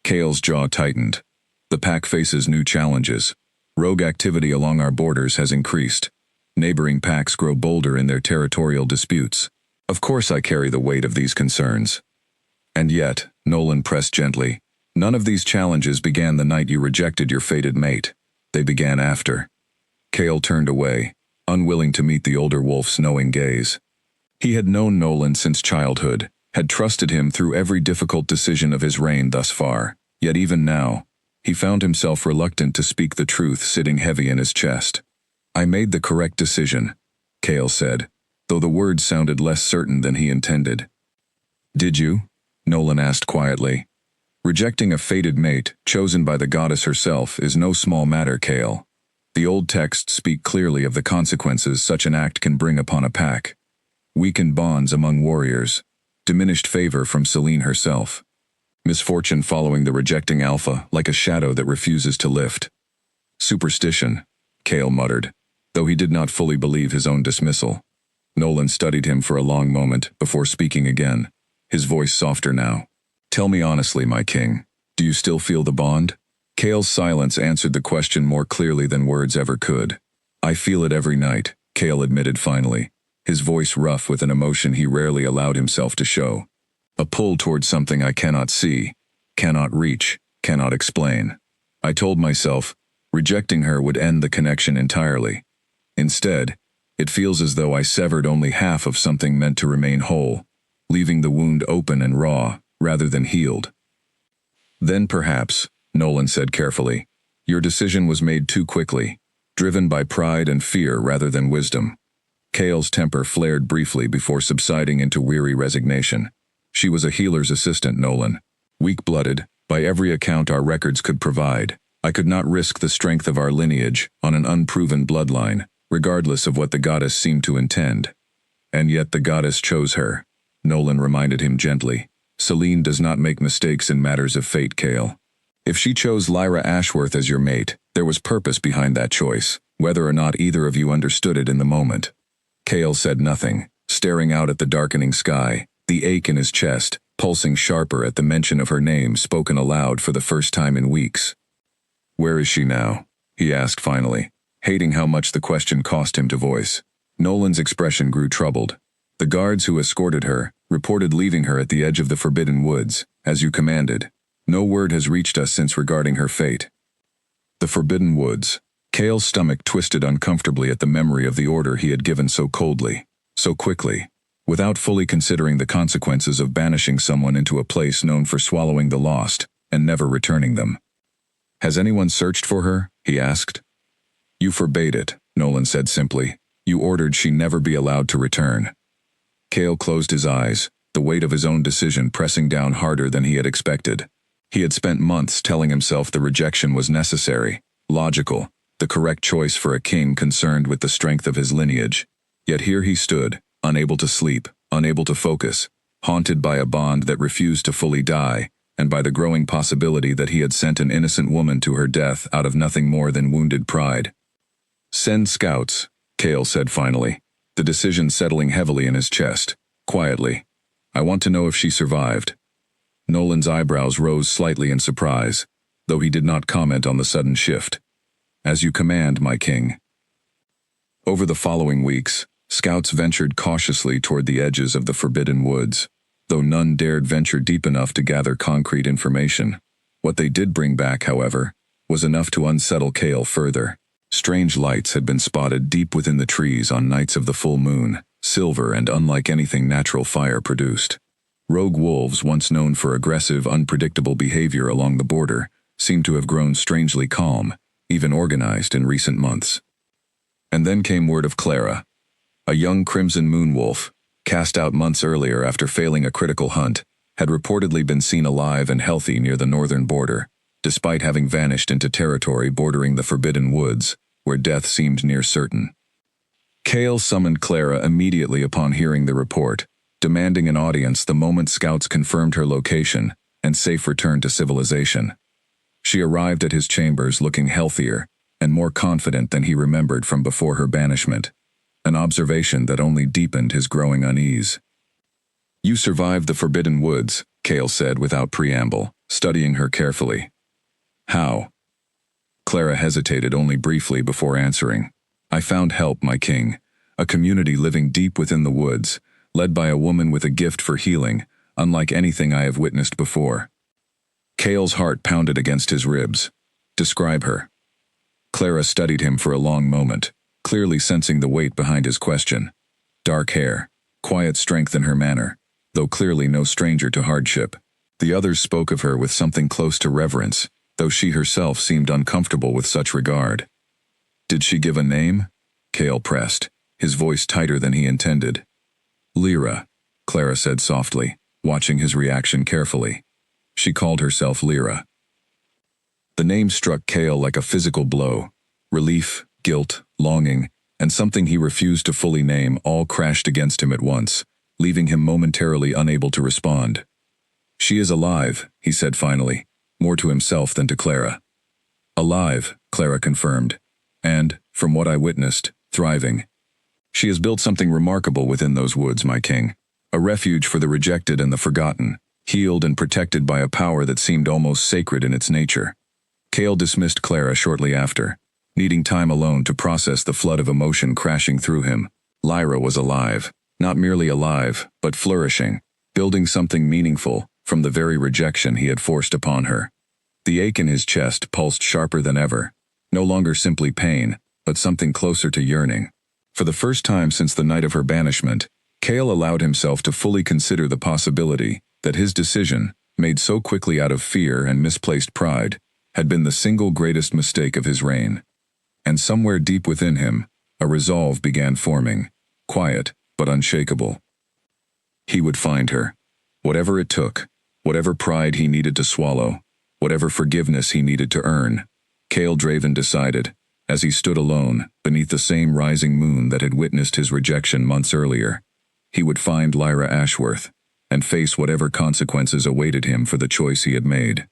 Speaker 1: Kale's jaw tightened. The pack faces new challenges. Rogue activity along our borders has increased. Neighboring packs grow bolder in their territorial disputes. Of course I carry the weight of these concerns. "And yet," Nolan pressed gently, "none of these challenges began the night you rejected your fated mate. They began after." Kale turned away, unwilling to meet the older wolf's knowing gaze. He had known Nolan since childhood, had trusted him through every difficult decision of his reign thus far, yet even now, he found himself reluctant to speak the truth sitting heavy in his chest. "I made the correct decision," Kale said, though the words sounded less certain than he intended. "Did you?" Nolan asked quietly. "Rejecting a fated mate, chosen by the goddess herself, is no small matter, Kale. The old texts speak clearly of the consequences such an act can bring upon a pack. Weakened bonds among warriors, diminished favor from Celine herself. Misfortune following the rejecting alpha, like a shadow that refuses to lift. Superstition, Cale muttered, though he did not fully believe his own dismissal. Nolan studied him for a long moment before speaking again, his voice softer now. Tell me honestly, my king, do you still feel the bond? Cale's silence answered the question more clearly than words ever could. I feel it every night, Cale admitted finally, his voice rough with an emotion he rarely allowed himself to show. A pull toward something I cannot see, cannot reach, cannot explain. I told myself, rejecting her would end the connection entirely. Instead, it feels as though I severed only half of something meant to remain whole, leaving the wound open and raw, rather than healed. Then perhaps, Nolan said carefully, your decision was made too quickly, driven by pride and fear rather than wisdom. Cale's temper flared briefly before subsiding into weary resignation. She was a healer's assistant, Nolan. Weak-blooded, by every account our records could provide. I could not risk the strength of our lineage on an unproven bloodline, regardless of what the goddess seemed to intend. And yet the goddess chose her, Nolan reminded him gently. Celine does not make mistakes in matters of fate, Cale. If she chose Lyra Ashworth as your mate, there was purpose behind that choice, whether or not either of you understood it in the moment. Cale said nothing, staring out at the darkening sky, the ache in his chest, pulsing sharper at the mention of her name spoken aloud for the first time in weeks. Where is she now? He asked finally, hating how much the question cost him to voice. Nolan's expression grew troubled. The guards who escorted her reported leaving her at the edge of the Forbidden Woods, as you commanded. No word has reached us since regarding her fate. The Forbidden Woods. Cale's stomach twisted uncomfortably at the memory of the order he had given so coldly, so quickly, without fully considering the consequences of banishing someone into a place known for swallowing the lost and never returning them. Has anyone searched for her? He asked. You forbade it, Nolan said simply. You ordered she never be allowed to return. Cale closed his eyes, the weight of his own decision pressing down harder than he had expected. He had spent months telling himself the rejection was necessary, logical, the correct choice for a king concerned with the strength of his lineage. Yet here he stood, unable to sleep, unable to focus, haunted by a bond that refused to fully die, and by the growing possibility that he had sent an innocent woman to her death out of nothing more than wounded pride. Send scouts, Cale said finally, the decision settling heavily in his chest, quietly. I want to know if she survived. Nolan's eyebrows rose slightly in surprise, though he did not comment on the sudden shift. As you command, my king. Over the following weeks, scouts ventured cautiously toward the edges of the Forbidden Woods, though none dared venture deep enough to gather concrete information. What they did bring back, however, was enough to unsettle Cale further. Strange lights had been spotted deep within the trees on nights of the full moon, silver and unlike anything natural fire produced. Rogue wolves, once known for aggressive, unpredictable behavior along the border, seemed to have grown strangely calm, even organized in recent months. And then came word of Clara, a young crimson moon wolf, cast out months earlier after failing a critical hunt, had reportedly been seen alive and healthy near the northern border, despite having vanished into territory bordering the Forbidden Woods, where death seemed near certain. Cale summoned Clara immediately upon hearing the report, demanding an audience the moment scouts confirmed her location and safe return to civilization. She arrived at his chambers looking healthier and more confident than he remembered from before her banishment, an observation that only deepened his growing unease. You survived the Forbidden Woods, Cale said without preamble, studying her carefully. How? Clara hesitated only briefly before answering. I found help, my king, a community living deep within the woods, led by a woman with a gift for healing, unlike anything I have witnessed before. Cale's heart pounded against his ribs. Describe her. Clara studied him for a long moment, clearly sensing the weight behind his question. Dark hair, quiet strength in her manner, though clearly no stranger to hardship. The others spoke of her with something close to reverence, though she herself seemed uncomfortable with such regard. Did she give a name? Cale pressed, his voice tighter than he intended. Lyra, Clara said softly, watching his reaction carefully. She called herself Lyra. The name struck Cale like a physical blow. Relief, guilt, longing, and something he refused to fully name all crashed against him at once, leaving him momentarily unable to respond. "She is alive," he said finally, more to himself than to Clara. "Alive," Clara confirmed, "and, from what I witnessed, thriving. She has built something remarkable within those woods, my king. A refuge for the rejected and the forgotten, healed and protected by a power that seemed almost sacred in its nature." Cale dismissed Clara shortly after, needing time alone to process the flood of emotion crashing through him. Lyra was alive, not merely alive, but flourishing, building something meaningful from the very rejection he had forced upon her. The ache in his chest pulsed sharper than ever, no longer simply pain, but something closer to yearning. For the first time since the night of her banishment, Cale allowed himself to fully consider the possibility that his decision, made so quickly out of fear and misplaced pride, had been the single greatest mistake of his reign. And somewhere deep within him, a resolve began forming, quiet but unshakable. He would find her. Whatever it took, whatever pride he needed to swallow, whatever forgiveness he needed to earn, Cale Draven decided, as he stood alone, beneath the same rising moon that had witnessed his rejection months earlier. He would find Lyra Ashworth, and face whatever consequences awaited him for the choice he had made.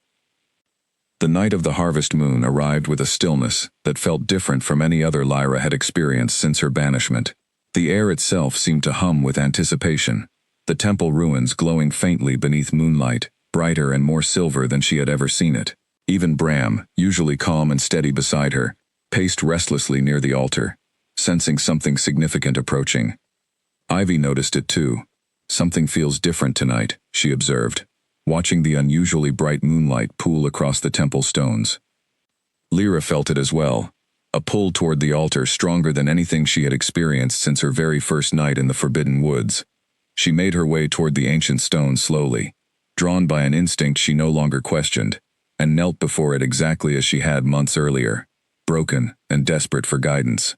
Speaker 1: The night of the harvest moon arrived with a stillness that felt different from any other Lyra had experienced since her banishment. The air itself seemed to hum with anticipation, the temple ruins glowing faintly beneath moonlight, brighter and more silver than she had ever seen it. Even Bram, usually calm and steady beside her, paced restlessly near the altar, sensing something significant approaching. Ivy noticed it too. "Something feels different tonight," she observed, watching the unusually bright moonlight pool across the temple stones. Lyra felt it as well, a pull toward the altar stronger than anything she had experienced since her very first night in the Forbidden Woods. She made her way toward the ancient stone slowly, drawn by an instinct she no longer questioned, and knelt before it exactly as she had months earlier, broken and desperate for guidance.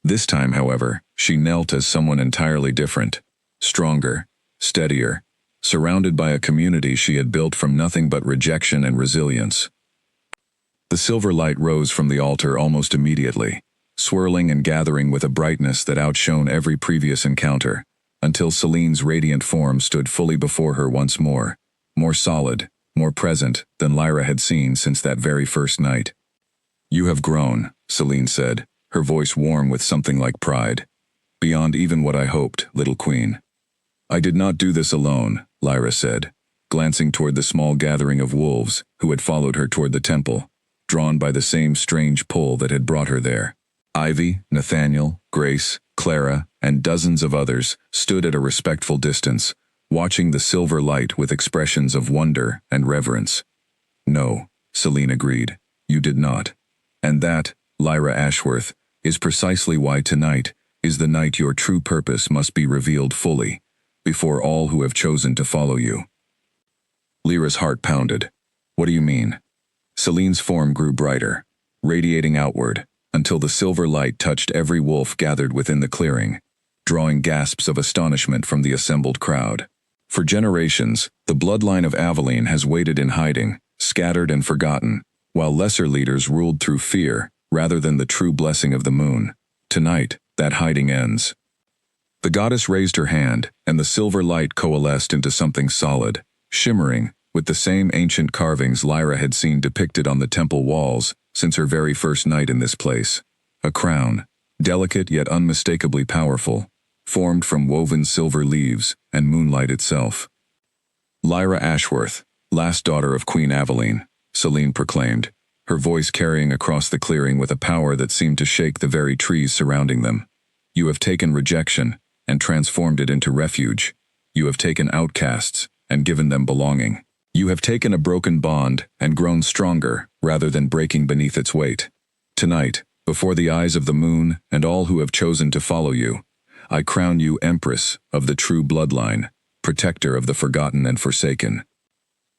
Speaker 1: This time, however, she knelt as someone entirely different, stronger, steadier, surrounded by a community she had built from nothing but rejection and resilience. The silver light rose from the altar almost immediately, swirling and gathering with a brightness that outshone every previous encounter, until Celine's radiant form stood fully before her once more solid, more present than Lyra had seen since that very first night. "You have grown," Celine said, her voice warm with something like pride. "Beyond even what I hoped, little queen." "I did not do this alone," Lyra said, glancing toward the small gathering of wolves who had followed her toward the temple, drawn by the same strange pull that had brought her there. Ivy, Nathaniel, Grace, Clara, and dozens of others stood at a respectful distance, watching the silver light with expressions of wonder and reverence. "No," Celine agreed, "you did not. And that, Lyra Ashworth, is precisely why tonight is the night your true purpose must be revealed fully, before all who have chosen to follow you." Lyra's heart pounded. "What do you mean?" Celine's form grew brighter, radiating outward, until the silver light touched every wolf gathered within the clearing, drawing gasps of astonishment from the assembled crowd. For generations, the bloodline of Aveline has waited in hiding, scattered and forgotten, while lesser leaders ruled through fear, rather than the true blessing of the moon. Tonight, that hiding ends. The goddess raised her hand, and the silver light coalesced into something solid, shimmering, with the same ancient carvings Lyra had seen depicted on the temple walls since her very first night in this place. A crown, delicate yet unmistakably powerful, formed from woven silver leaves and moonlight itself. "Lyra Ashworth, last daughter of Queen Aveline," Celine proclaimed, her voice carrying across the clearing with a power that seemed to shake the very trees surrounding them. "You have taken rejection and transformed it into refuge. You have taken outcasts and given them belonging. You have taken a broken bond and grown stronger rather than breaking beneath its weight. Tonight, before the eyes of the moon and all who have chosen to follow you, I crown you Empress of the true bloodline, protector of the forgotten and forsaken."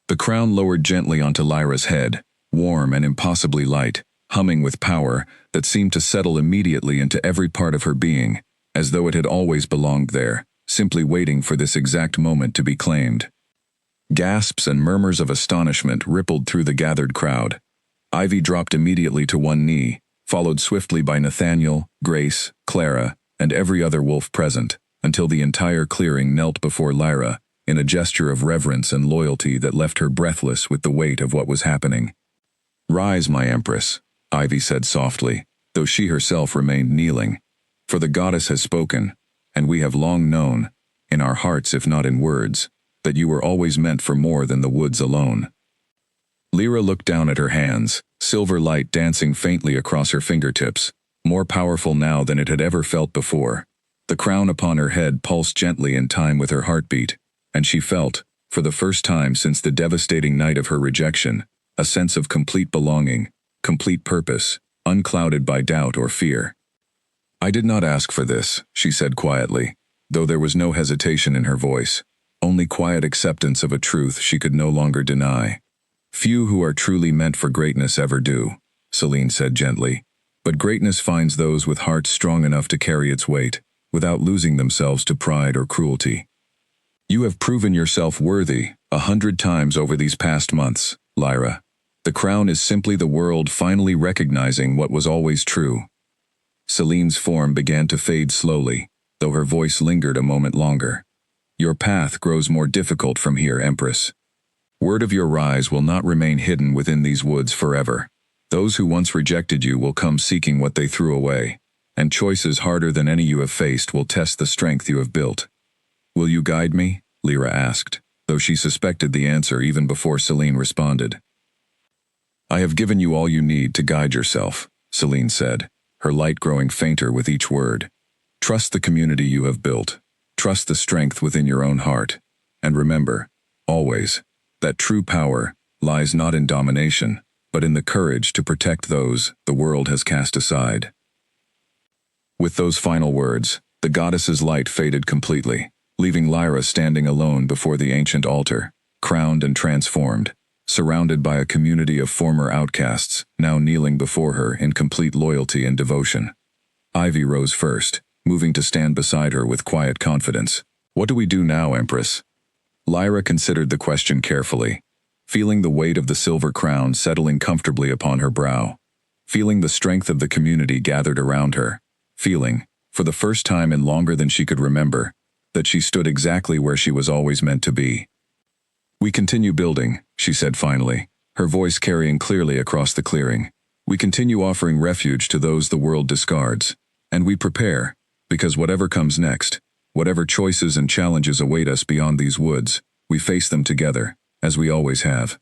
Speaker 1: The crown lowered gently onto Lyra's head, warm and impossibly light, humming with power that seemed to settle immediately into every part of her being, as though it had always belonged there, simply waiting for this exact moment to be claimed. Gasps and murmurs of astonishment rippled through the gathered crowd. Ivy dropped immediately to one knee, followed swiftly by Nathaniel, Grace, Clara, and every other wolf present, until the entire clearing knelt before Lyra in a gesture of reverence and loyalty that left her breathless with the weight of what was happening. "Rise, my Empress," Ivy said softly, though she herself remained kneeling. "For the goddess has spoken, and we have long known, in our hearts if not in words, that you were always meant for more than the woods alone." Lyra looked down at her hands, silver light dancing faintly across her fingertips, more powerful now than it had ever felt before. The crown upon her head pulsed gently in time with her heartbeat, and she felt, for the first time since the devastating night of her rejection, a sense of complete belonging, complete purpose, unclouded by doubt or fear. "I did not ask for this," she said quietly, though there was no hesitation in her voice, only quiet acceptance of a truth she could no longer deny. "Few who are truly meant for greatness ever do," Selene said gently, "but greatness finds those with hearts strong enough to carry its weight, without losing themselves to pride or cruelty. You have proven yourself worthy 100 times over these past months, Lyra. The crown is simply the world finally recognizing what was always true." Selene's form began to fade slowly, though her voice lingered a moment longer. "Your path grows more difficult from here, Empress. Word of your rise will not remain hidden within these woods forever. Those who once rejected you will come seeking what they threw away, and choices harder than any you have faced will test the strength you have built." "Will you guide me?" Lyra asked, though she suspected the answer even before Selene responded. "I have given you all you need to guide yourself," Selene said, her light growing fainter with each word. "Trust the community you have built. Trust the strength within your own heart. And remember, always, that true power lies not in domination, but in the courage to protect those the world has cast aside." With those final words, the goddess's light faded completely, leaving Lyra standing alone before the ancient altar, crowned and transformed, surrounded by a community of former outcasts, now kneeling before her in complete loyalty and devotion. Ivy rose first, moving to stand beside her with quiet confidence. "What do we do now, Empress?" Lyra considered the question carefully, feeling the weight of the silver crown settling comfortably upon her brow, feeling the strength of the community gathered around her, feeling, for the first time in longer than she could remember, that she stood exactly where she was always meant to be. "We continue building," she said finally, her voice carrying clearly across the clearing. "We continue offering refuge to those the world discards, and we prepare, because whatever comes next, whatever choices and challenges await us beyond these woods, we face them together, as we always have."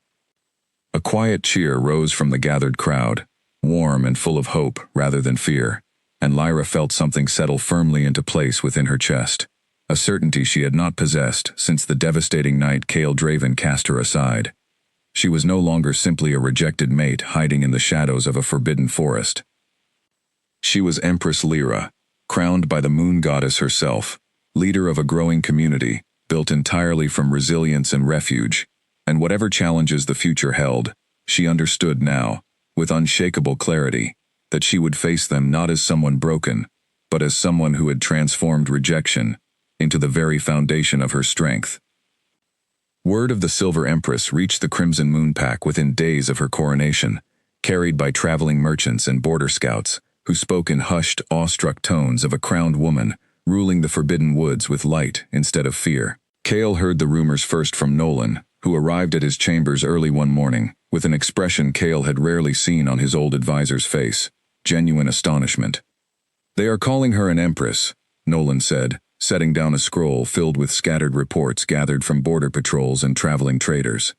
Speaker 1: A quiet cheer rose from the gathered crowd, warm and full of hope rather than fear, and Lyra felt something settle firmly into place within her chest, a certainty she had not possessed since the devastating night Kael Draven cast her aside. She was no longer simply a rejected mate hiding in the shadows of a forbidden forest. She was Empress Lyra, crowned by the moon goddess herself, leader of a growing community, built entirely from resilience and refuge, and whatever challenges the future held, she understood now, with unshakable clarity, that she would face them not as someone broken, but as someone who had transformed rejection into the very foundation of her strength. Word of the Silver Empress reached the Crimson Moon Pack within days of her coronation, carried by traveling merchants and border scouts, who spoke in hushed, awestruck tones of a crowned woman ruling the Forbidden Woods with light instead of fear. Kael heard the rumors first from Nolan, who arrived at his chambers early one morning, with an expression Kael had rarely seen on his old advisor's face, genuine astonishment. "They are calling her an empress," Nolan said, setting down a scroll filled with scattered reports gathered from border patrols and traveling traders.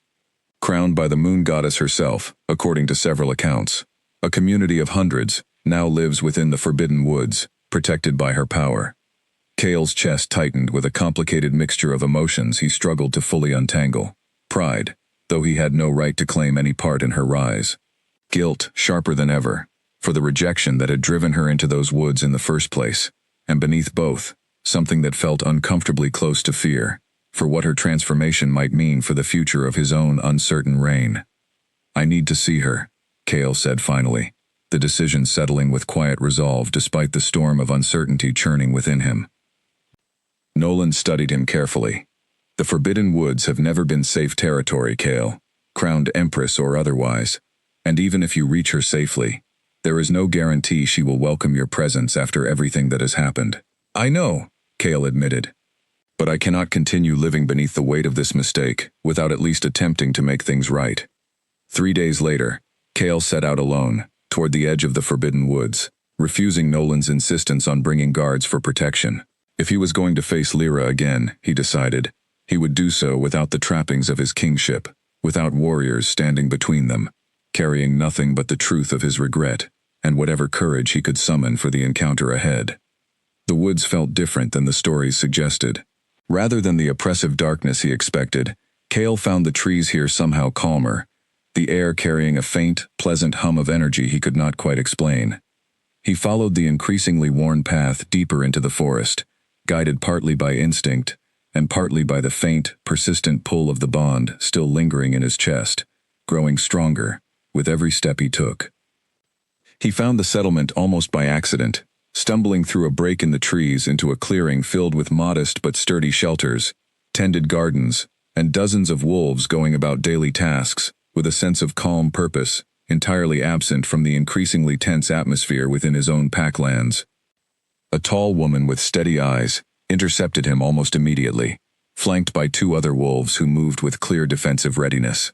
Speaker 1: "Crowned by the moon goddess herself, according to several accounts. A community of hundreds now lives within the Forbidden Woods, protected by her power." Kael's chest tightened with a complicated mixture of emotions he struggled to fully untangle. Pride, though he had no right to claim any part in her rise. Guilt, sharper than ever, for the rejection that had driven her into those woods in the first place, and beneath both, something that felt uncomfortably close to fear, for what her transformation might mean for the future of his own uncertain reign. "I need to see her," Kael said finally, the decision settling with quiet resolve despite the storm of uncertainty churning within him. Nolan studied him carefully. "The Forbidden Woods have never been safe territory, Kael, crowned empress or otherwise, and even if you reach her safely, there is no guarantee she will welcome your presence after everything that has happened." "I know," Kale admitted. But I cannot continue living beneath the weight of this mistake without at least attempting to make things right. 3 days later, Kale set out alone, toward the edge of the forbidden woods, refusing Nolan's insistence on bringing guards for protection. If he was going to face Lyra again, he decided, he would do so without the trappings of his kingship, without warriors standing between them, carrying nothing but the truth of his regret, and whatever courage he could summon for the encounter ahead. The woods felt different than the stories suggested. Rather than the oppressive darkness he expected, Kale found the trees here somehow calmer, the air carrying a faint, pleasant hum of energy he could not quite explain. He followed the increasingly worn path deeper into the forest, guided partly by instinct, and partly by the faint, persistent pull of the bond still lingering in his chest, growing stronger with every step he took. He found the settlement almost by accident, stumbling through a break in the trees into a clearing filled with modest but sturdy shelters, tended gardens, and dozens of wolves going about daily tasks with a sense of calm purpose, entirely absent from the increasingly tense atmosphere within his own packlands. A tall woman with steady eyes intercepted him almost immediately, flanked by 2 other wolves who moved with clear defensive readiness.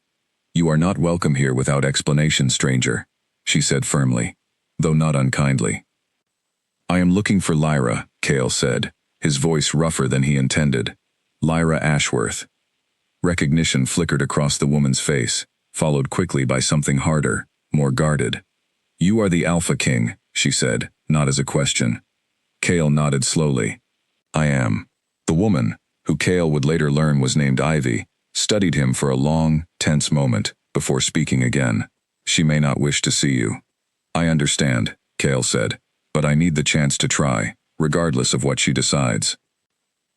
Speaker 1: "You are not welcome here without explanation, stranger," she said firmly, though not unkindly. "I am looking for Lyra," Kale said, his voice rougher than he intended. "Lyra Ashworth." Recognition flickered across the woman's face, followed quickly by something harder, more guarded. "You are the Alpha King," she said, not as a question. Kale nodded slowly. "I am." The woman, who Kale would later learn was named Ivy, studied him for a long, tense moment before speaking again. "She may not wish to see you." "I understand," Kale said, "but I need the chance to try, regardless of what she decides."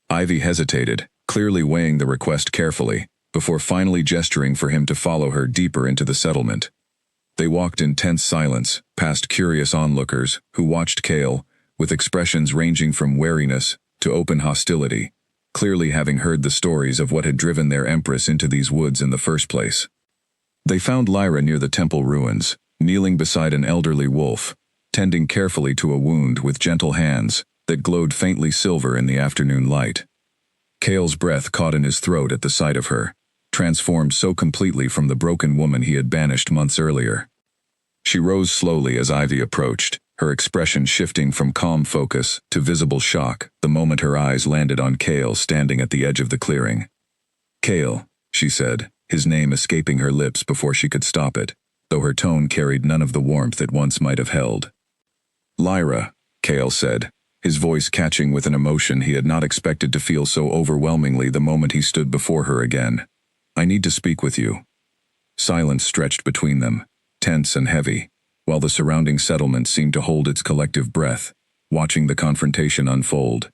Speaker 1: Ivy hesitated, clearly weighing the request carefully, before finally gesturing for him to follow her deeper into the settlement. They walked in tense silence, past curious onlookers who watched Kale, with expressions ranging from wariness to open hostility, clearly having heard the stories of what had driven their Empress into these woods in the first place. They found Lyra near the temple ruins, kneeling beside an elderly wolf, tending carefully to a wound with gentle hands that glowed faintly silver in the afternoon light. Kale's breath caught in his throat at the sight of her, transformed so completely from the broken woman he had banished months earlier. She rose slowly as Ivy approached, her expression shifting from calm focus to visible shock the moment her eyes landed on Kale standing at the edge of the clearing. "Kale," she said, his name escaping her lips before she could stop it, though her tone carried none of the warmth it once might have held. "Lyra," Kale said, his voice catching with an emotion he had not expected to feel so overwhelmingly the moment he stood before her again. "I need to speak with you." Silence stretched between them, tense and heavy, while the surrounding settlement seemed to hold its collective breath, watching the confrontation unfold.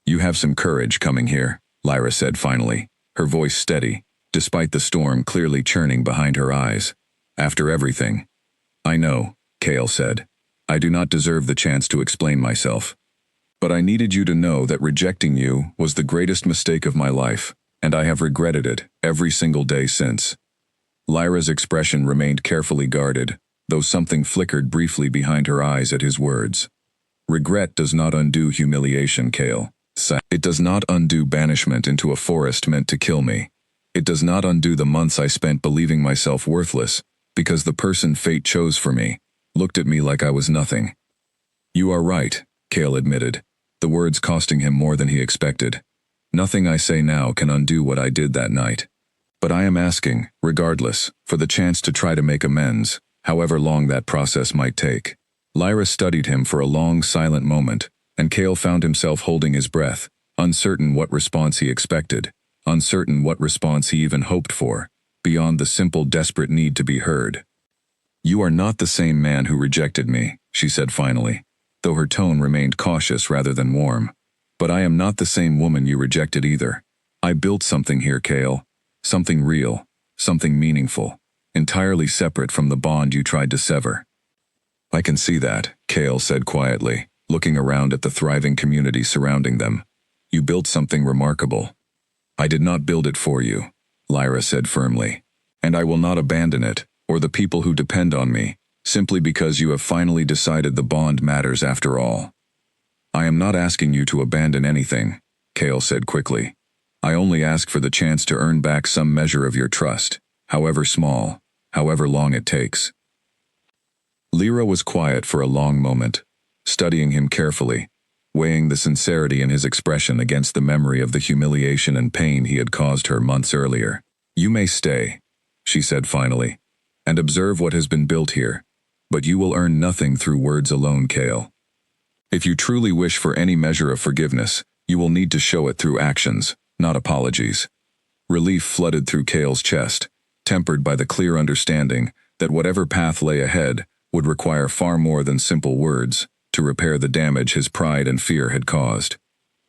Speaker 1: "You have some courage coming here," Lyra said finally, her voice steady, despite the storm clearly churning behind her eyes. "After everything." "I know," Kale said. "I do not deserve the chance to explain myself. But I needed you to know that rejecting you was the greatest mistake of my life, and I have regretted it every single day since." Lyra's expression remained carefully guarded, though something flickered briefly behind her eyes at his words. "Regret does not undo humiliation, Kale. It does not undo banishment into a forest meant to kill me. It does not undo the months I spent believing myself worthless, because the person fate chose for me looked at me like I was nothing." "You are right," Kale admitted, the words costing him more than he expected. "Nothing I say now can undo what I did that night. But I am asking, regardless, for the chance to try to make amends, however long that process might take." Lyra studied him for a long, silent moment, and Kale found himself holding his breath, uncertain what response he expected, uncertain what response he even hoped for, beyond the simple, desperate need to be heard. "You are not the same man who rejected me," she said finally, though her tone remained cautious rather than warm. "But I am not the same woman you rejected either. I built something here, Kale. Something real, something meaningful, entirely separate from the bond you tried to sever." "I can see that," Kale said quietly, looking around at the thriving community surrounding them. "You built something remarkable." "I did not build it for you," Lyra said firmly. "And I will not abandon it, or the people who depend on me, simply because you have finally decided the bond matters after all." I am not asking you to abandon anything, Kale said quickly. I only ask for the chance to earn back some measure of your trust, however small, however long it takes. Lyra was quiet for a long moment, studying him carefully, weighing the sincerity in his expression against the memory of the humiliation and pain he had caused her months earlier. You may stay, she said finally, and observe what has been built here, but you will earn nothing through words alone, Kale. If you truly wish for any measure of forgiveness, you will need to show it through actions, not apologies. Relief flooded through Kale's chest, tempered by the clear understanding that whatever path lay ahead would require far more than simple words to repair the damage his pride and fear had caused.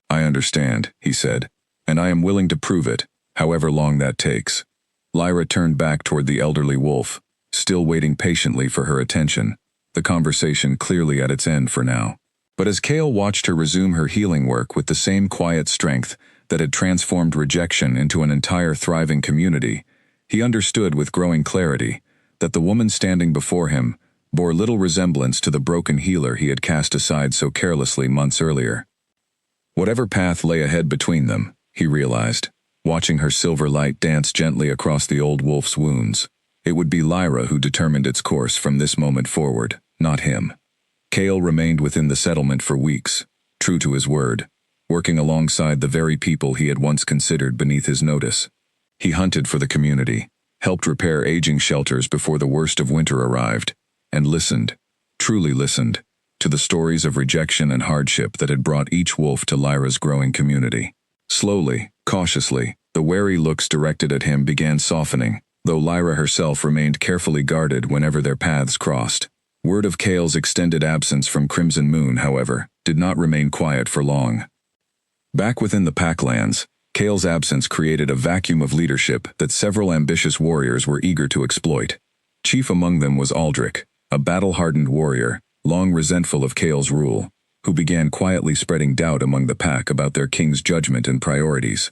Speaker 1: I understand, he said, and I am willing to prove it, however long that takes. Lyra turned back toward the elderly wolf, still waiting patiently for her attention, the conversation clearly at its end for now. But as Kale watched her resume her healing work with the same quiet strength that had transformed rejection into an entire thriving community, he understood with growing clarity that the woman standing before him bore little resemblance to the broken healer he had cast aside so carelessly months earlier. Whatever path lay ahead between them, he realized, watching her silver light dance gently across the old wolf's wounds, it would be Lyra who determined its course from this moment forward, not him. Kale remained within the settlement for weeks, true to his word, working alongside the very people he had once considered beneath his notice. He hunted for the community, helped repair aging shelters before the worst of winter arrived, and listened, truly listened, to the stories of rejection and hardship that had brought each wolf to Lyra's growing community. Slowly, cautiously, the wary looks directed at him began softening, though Lyra herself remained carefully guarded whenever their paths crossed. Word of Kale's extended absence from Crimson Moon, however, did not remain quiet for long. Back within the Packlands, Kale's absence created a vacuum of leadership that several ambitious warriors were eager to exploit. Chief among them was Aldrich, a battle-hardened warrior, long resentful of Kale's rule, who began quietly spreading doubt among the pack about their king's judgment and priorities.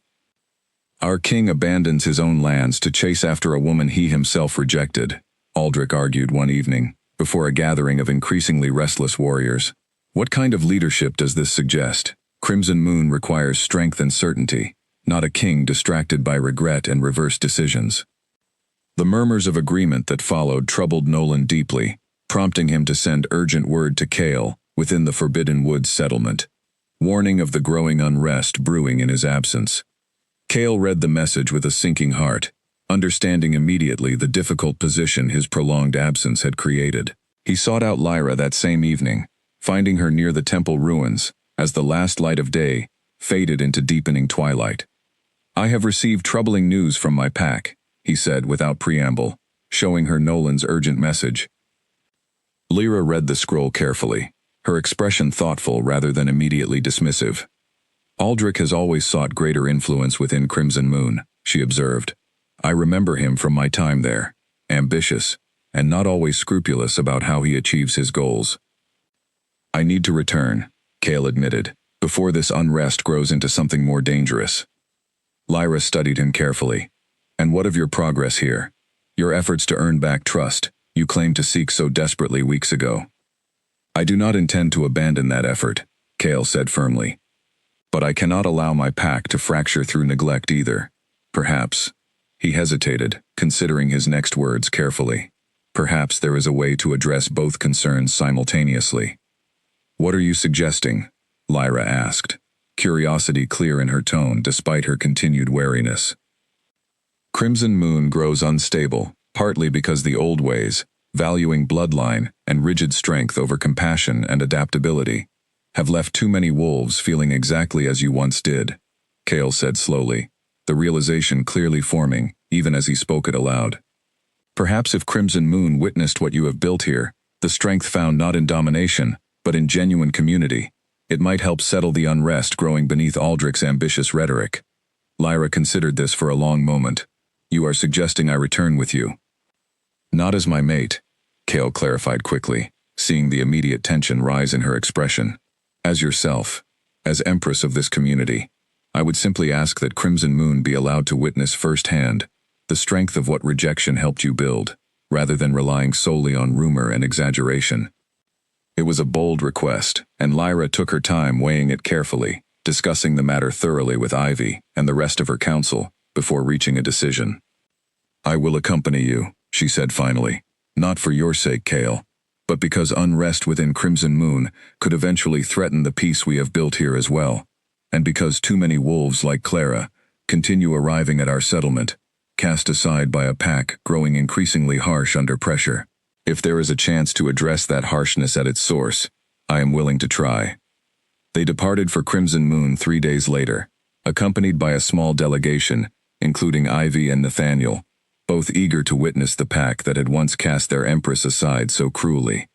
Speaker 1: Our king abandons his own lands to chase after a woman he himself rejected, Aldrich argued one evening, before a gathering of increasingly restless warriors. What kind of leadership does this suggest? Crimson Moon requires strength and certainty, not a king distracted by regret and reversed decisions. The murmurs of agreement that followed troubled Nolan deeply, prompting him to send urgent word to Kale within the Forbidden Woods settlement, warning of the growing unrest brewing in his absence. Kale read the message with a sinking heart, understanding immediately the difficult position his prolonged absence had created. He sought out Lyra that same evening, finding her near the temple ruins, as the last light of day faded into deepening twilight. I have received troubling news from my pack, he said without preamble, showing her Nolan's urgent message. Lyra read the scroll carefully, her expression thoughtful rather than immediately dismissive. Aldrich has always sought greater influence within Crimson Moon, she observed. I remember him from my time there, ambitious, and not always scrupulous about how he achieves his goals. I need to return, Kale admitted, before this unrest grows into something more dangerous. Lyra studied him carefully. And what of your progress here? Your efforts to earn back trust, you claimed to seek so desperately weeks ago. I do not intend to abandon that effort, Kale said firmly. But I cannot allow my pack to fracture through neglect either. Perhaps. He hesitated, considering his next words carefully. Perhaps there is a way to address both concerns simultaneously. What are you suggesting? Lyra asked, curiosity clear in her tone despite her continued wariness. Crimson Moon grows unstable, partly because the old ways, valuing bloodline and rigid strength over compassion and adaptability, have left too many wolves feeling exactly as you once did, Kale said slowly, the realization clearly forming, even as he spoke it aloud. Perhaps if Crimson Moon witnessed what you have built here, the strength found not in domination, but in genuine community, it might help settle the unrest growing beneath Aldrich's ambitious rhetoric. Lyra considered this for a long moment. You are suggesting I return with you. Not as my mate, Kale clarified quickly, seeing the immediate tension rise in her expression. As yourself, as Empress of this community, I would simply ask that Crimson Moon be allowed to witness firsthand the strength of what rejection helped you build, rather than relying solely on rumor and exaggeration. It was a bold request, and Lyra took her time weighing it carefully, discussing the matter thoroughly with Ivy and the rest of her council before reaching a decision. "I will accompany you," she said finally, "not for your sake, Kale, but because unrest within Crimson Moon could eventually threaten the peace we have built here as well, and because too many wolves like Clara continue arriving at our settlement, cast aside by a pack growing increasingly harsh under pressure. If there is a chance to address that harshness at its source, I am willing to try." They departed for Crimson Moon 3 days later, accompanied by a small delegation, including Ivy and Nathaniel, both eager to witness the pack that had once cast their Empress aside so cruelly.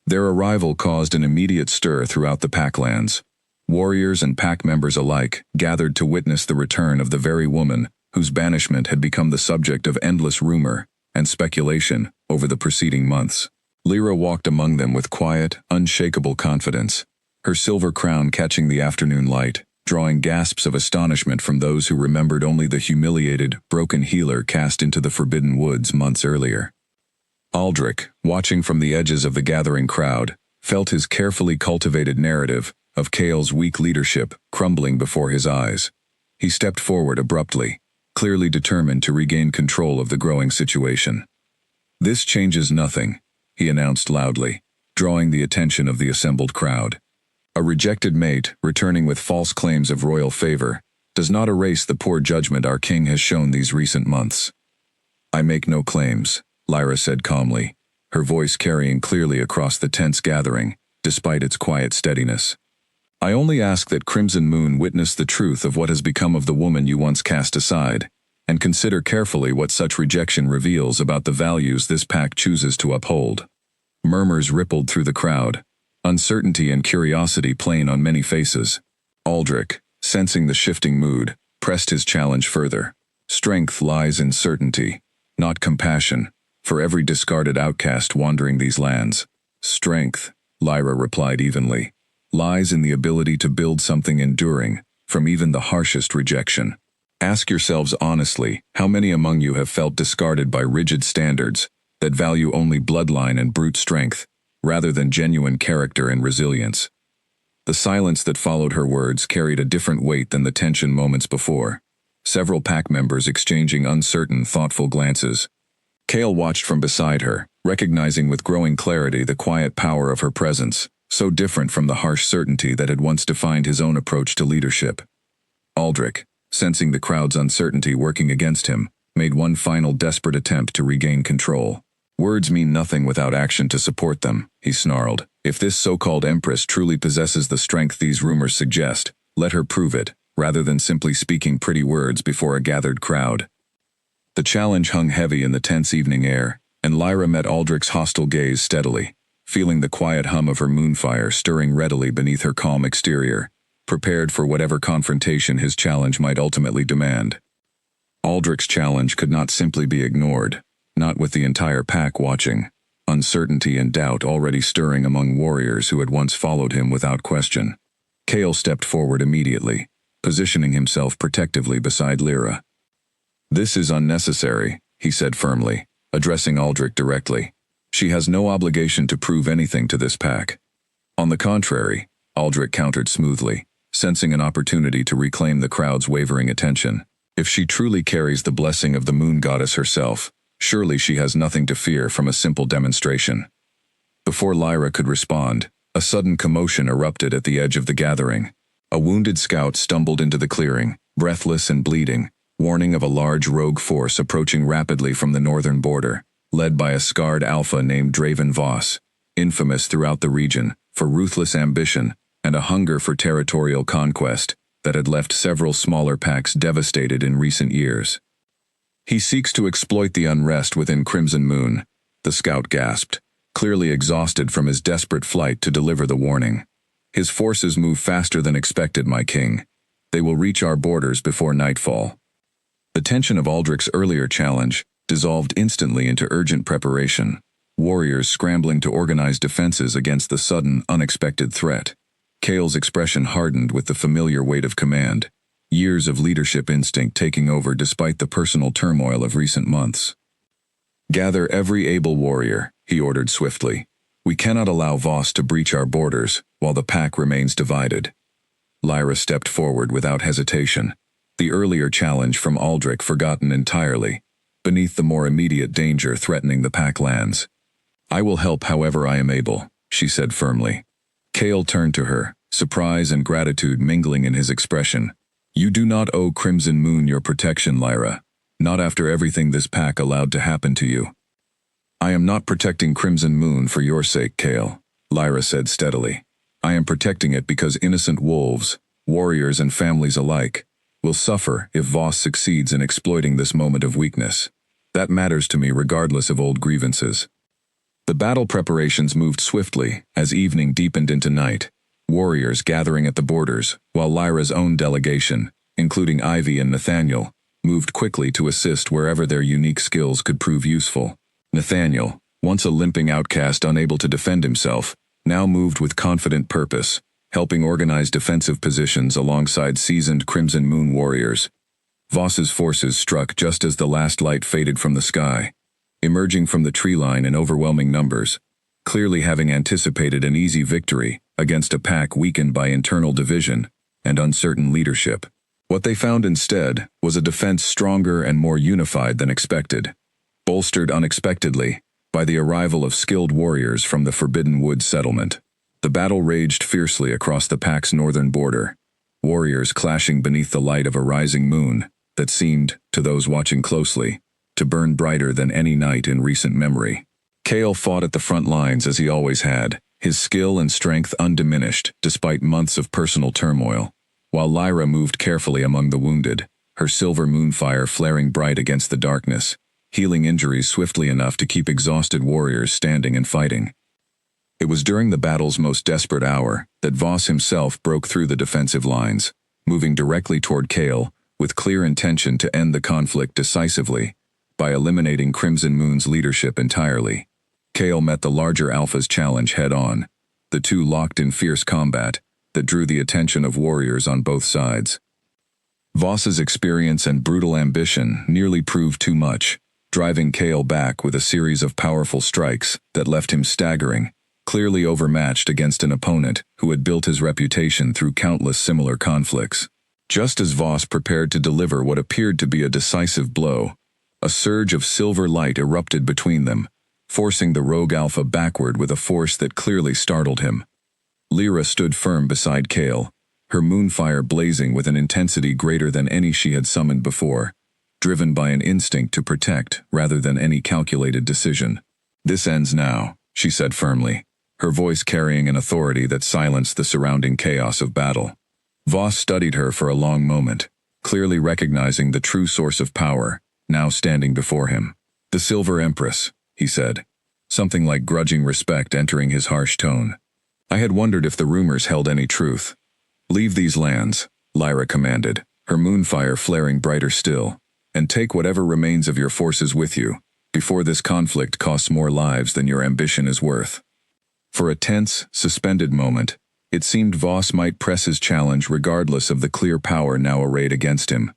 Speaker 1: Their arrival caused an immediate stir throughout the packlands. Warriors and pack members alike gathered to witness the return of the very woman whose banishment had become the subject of endless rumor and speculation over the preceding months. Lyra walked among them with quiet, unshakable confidence, her silver crown catching the afternoon light, drawing gasps of astonishment from those who remembered only the humiliated, broken healer cast into the Forbidden Woods months earlier. Aldrich, watching from the edges of the gathering crowd, felt his carefully cultivated narrative of Kale's weak leadership crumbling before his eyes. He stepped forward abruptly, clearly determined to regain control of the growing situation. "This changes nothing," he announced loudly, drawing the attention of the assembled crowd. "A rejected mate, returning with false claims of royal favor, does not erase the poor judgment our king has shown these recent months." "I make no claims," Lyra said calmly, her voice carrying clearly across the tense gathering, despite its quiet steadiness. "I only ask that Crimson Moon witness the truth of what has become of the woman you once cast aside, and consider carefully what such rejection reveals about the values this pack chooses to uphold." Murmurs rippled through the crowd, uncertainty and curiosity plain on many faces. Aldrich, sensing the shifting mood, pressed his challenge further. "Strength lies in certainty, not compassion, for every discarded outcast wandering these lands. Strength," Lyra replied evenly, "lies in the ability to build something enduring from even the harshest rejection. Ask yourselves honestly how many among you have felt discarded by rigid standards that value only bloodline and brute strength, rather than genuine character and resilience." The silence that followed her words carried a different weight than the tension moments before, several pack members exchanging uncertain, thoughtful glances. Kale watched from beside her, recognizing with growing clarity the quiet power of her presence, so different from the harsh certainty that had once defined his own approach to leadership. Aldrich, sensing the crowd's uncertainty working against him, made one final desperate attempt to regain control. "Words mean nothing without action to support them," he snarled. "If this so-called Empress truly possesses the strength these rumors suggest, let her prove it, rather than simply speaking pretty words before a gathered crowd." The challenge hung heavy in the tense evening air, and Lyra met Aldrich's hostile gaze steadily, feeling the quiet hum of her moonfire stirring readily beneath her calm exterior, prepared for whatever confrontation his challenge might ultimately demand. Aldrich's challenge could not simply be ignored, not with the entire pack watching, uncertainty and doubt already stirring among warriors who had once followed him without question. Kale stepped forward immediately, positioning himself protectively beside Lyra. "This is unnecessary," he said firmly, addressing Aldrich directly. "She has no obligation to prove anything to this pack." "On the contrary," Aldrich countered smoothly, sensing an opportunity to reclaim the crowd's wavering attention. "If she truly carries the blessing of the moon goddess herself, surely she has nothing to fear from a simple demonstration." Before Lyra could respond, a sudden commotion erupted at the edge of the gathering. A wounded scout stumbled into the clearing, breathless and bleeding, warning of a large rogue force approaching rapidly from the northern border, led by a scarred alpha named Draven Voss, infamous throughout the region for ruthless ambition and a hunger for territorial conquest that had left several smaller packs devastated in recent years. "He seeks to exploit the unrest within Crimson Moon," the scout gasped, clearly exhausted from his desperate flight to deliver the warning. "His forces move faster than expected, my king. They will reach our borders before nightfall." The tension of Aldrich's earlier challenge dissolved instantly into urgent preparation, warriors scrambling to organize defenses against the sudden, unexpected threat. Kale's expression hardened with the familiar weight of command, years of leadership instinct taking over despite the personal turmoil of recent months. "Gather every able warrior," he ordered swiftly. We cannot allow Voss to breach our borders while the pack remains divided. Lyra stepped forward without hesitation, the earlier challenge from Aldrich forgotten entirely, beneath the more immediate danger threatening the pack lands. I will help however I am able, she said firmly. Cale turned to her, surprise and gratitude mingling in his expression. You do not owe Crimson Moon your protection, Lyra, not after everything this pack allowed to happen to you. I am not protecting Crimson Moon for your sake, Cale, Lyra said steadily. I am protecting it because innocent wolves, warriors and families alike, will suffer if Voss succeeds in exploiting this moment of weakness. That matters to me regardless of old grievances. The battle preparations moved swiftly as evening deepened into night, warriors gathering at the borders, while Lyra's own delegation, including Ivy and Nathaniel, moved quickly to assist wherever their unique skills could prove useful. Nathaniel, once a limping outcast unable to defend himself, now moved with confident purpose, helping organize defensive positions alongside seasoned Crimson Moon warriors. Voss's forces struck just as the last light faded from the sky, emerging from the tree line in overwhelming numbers, clearly having anticipated an easy victory against a pack weakened by internal division and uncertain leadership. What they found instead was a defense stronger and more unified than expected, bolstered unexpectedly by the arrival of skilled warriors from the Forbidden Woods settlement. The battle raged fiercely across the pack's northern border, warriors clashing beneath the light of a rising moon that seemed, to those watching closely, to burn brighter than any night in recent memory. Cale fought at the front lines as he always had, his skill and strength undiminished despite months of personal turmoil, while Lyra moved carefully among the wounded, her silver moonfire flaring bright against the darkness, healing injuries swiftly enough to keep exhausted warriors standing and fighting. It was during the battle's most desperate hour that Voss himself broke through the defensive lines, moving directly toward Cale with clear intention to end the conflict decisively by eliminating Crimson Moon's leadership entirely. Cale met the larger Alpha's challenge head-on, the two locked in fierce combat that drew the attention of warriors on both sides. Voss's experience and brutal ambition nearly proved too much, driving Cale back with a series of powerful strikes that left him staggering, clearly overmatched against an opponent who had built his reputation through countless similar conflicts. Just as Voss prepared to deliver what appeared to be a decisive blow, a surge of silver light erupted between them, forcing the rogue Alpha backward with a force that clearly startled him. Lyra stood firm beside Cale, her moonfire blazing with an intensity greater than any she had summoned before, driven by an instinct to protect rather than any calculated decision. This ends now, she said firmly, her voice carrying an authority that silenced the surrounding chaos of battle. Voss studied her for a long moment, clearly recognizing the true source of power, now standing before him. The Silver Empress, he said, something like grudging respect entering his harsh tone. I had wondered if the rumors held any truth. Leave these lands, Lyra commanded, her moonfire flaring brighter still, and take whatever remains of your forces with you, before this conflict costs more lives than your ambition is worth. For a tense, suspended moment, it seemed Voss might press his challenge regardless of the clear power now arrayed against him.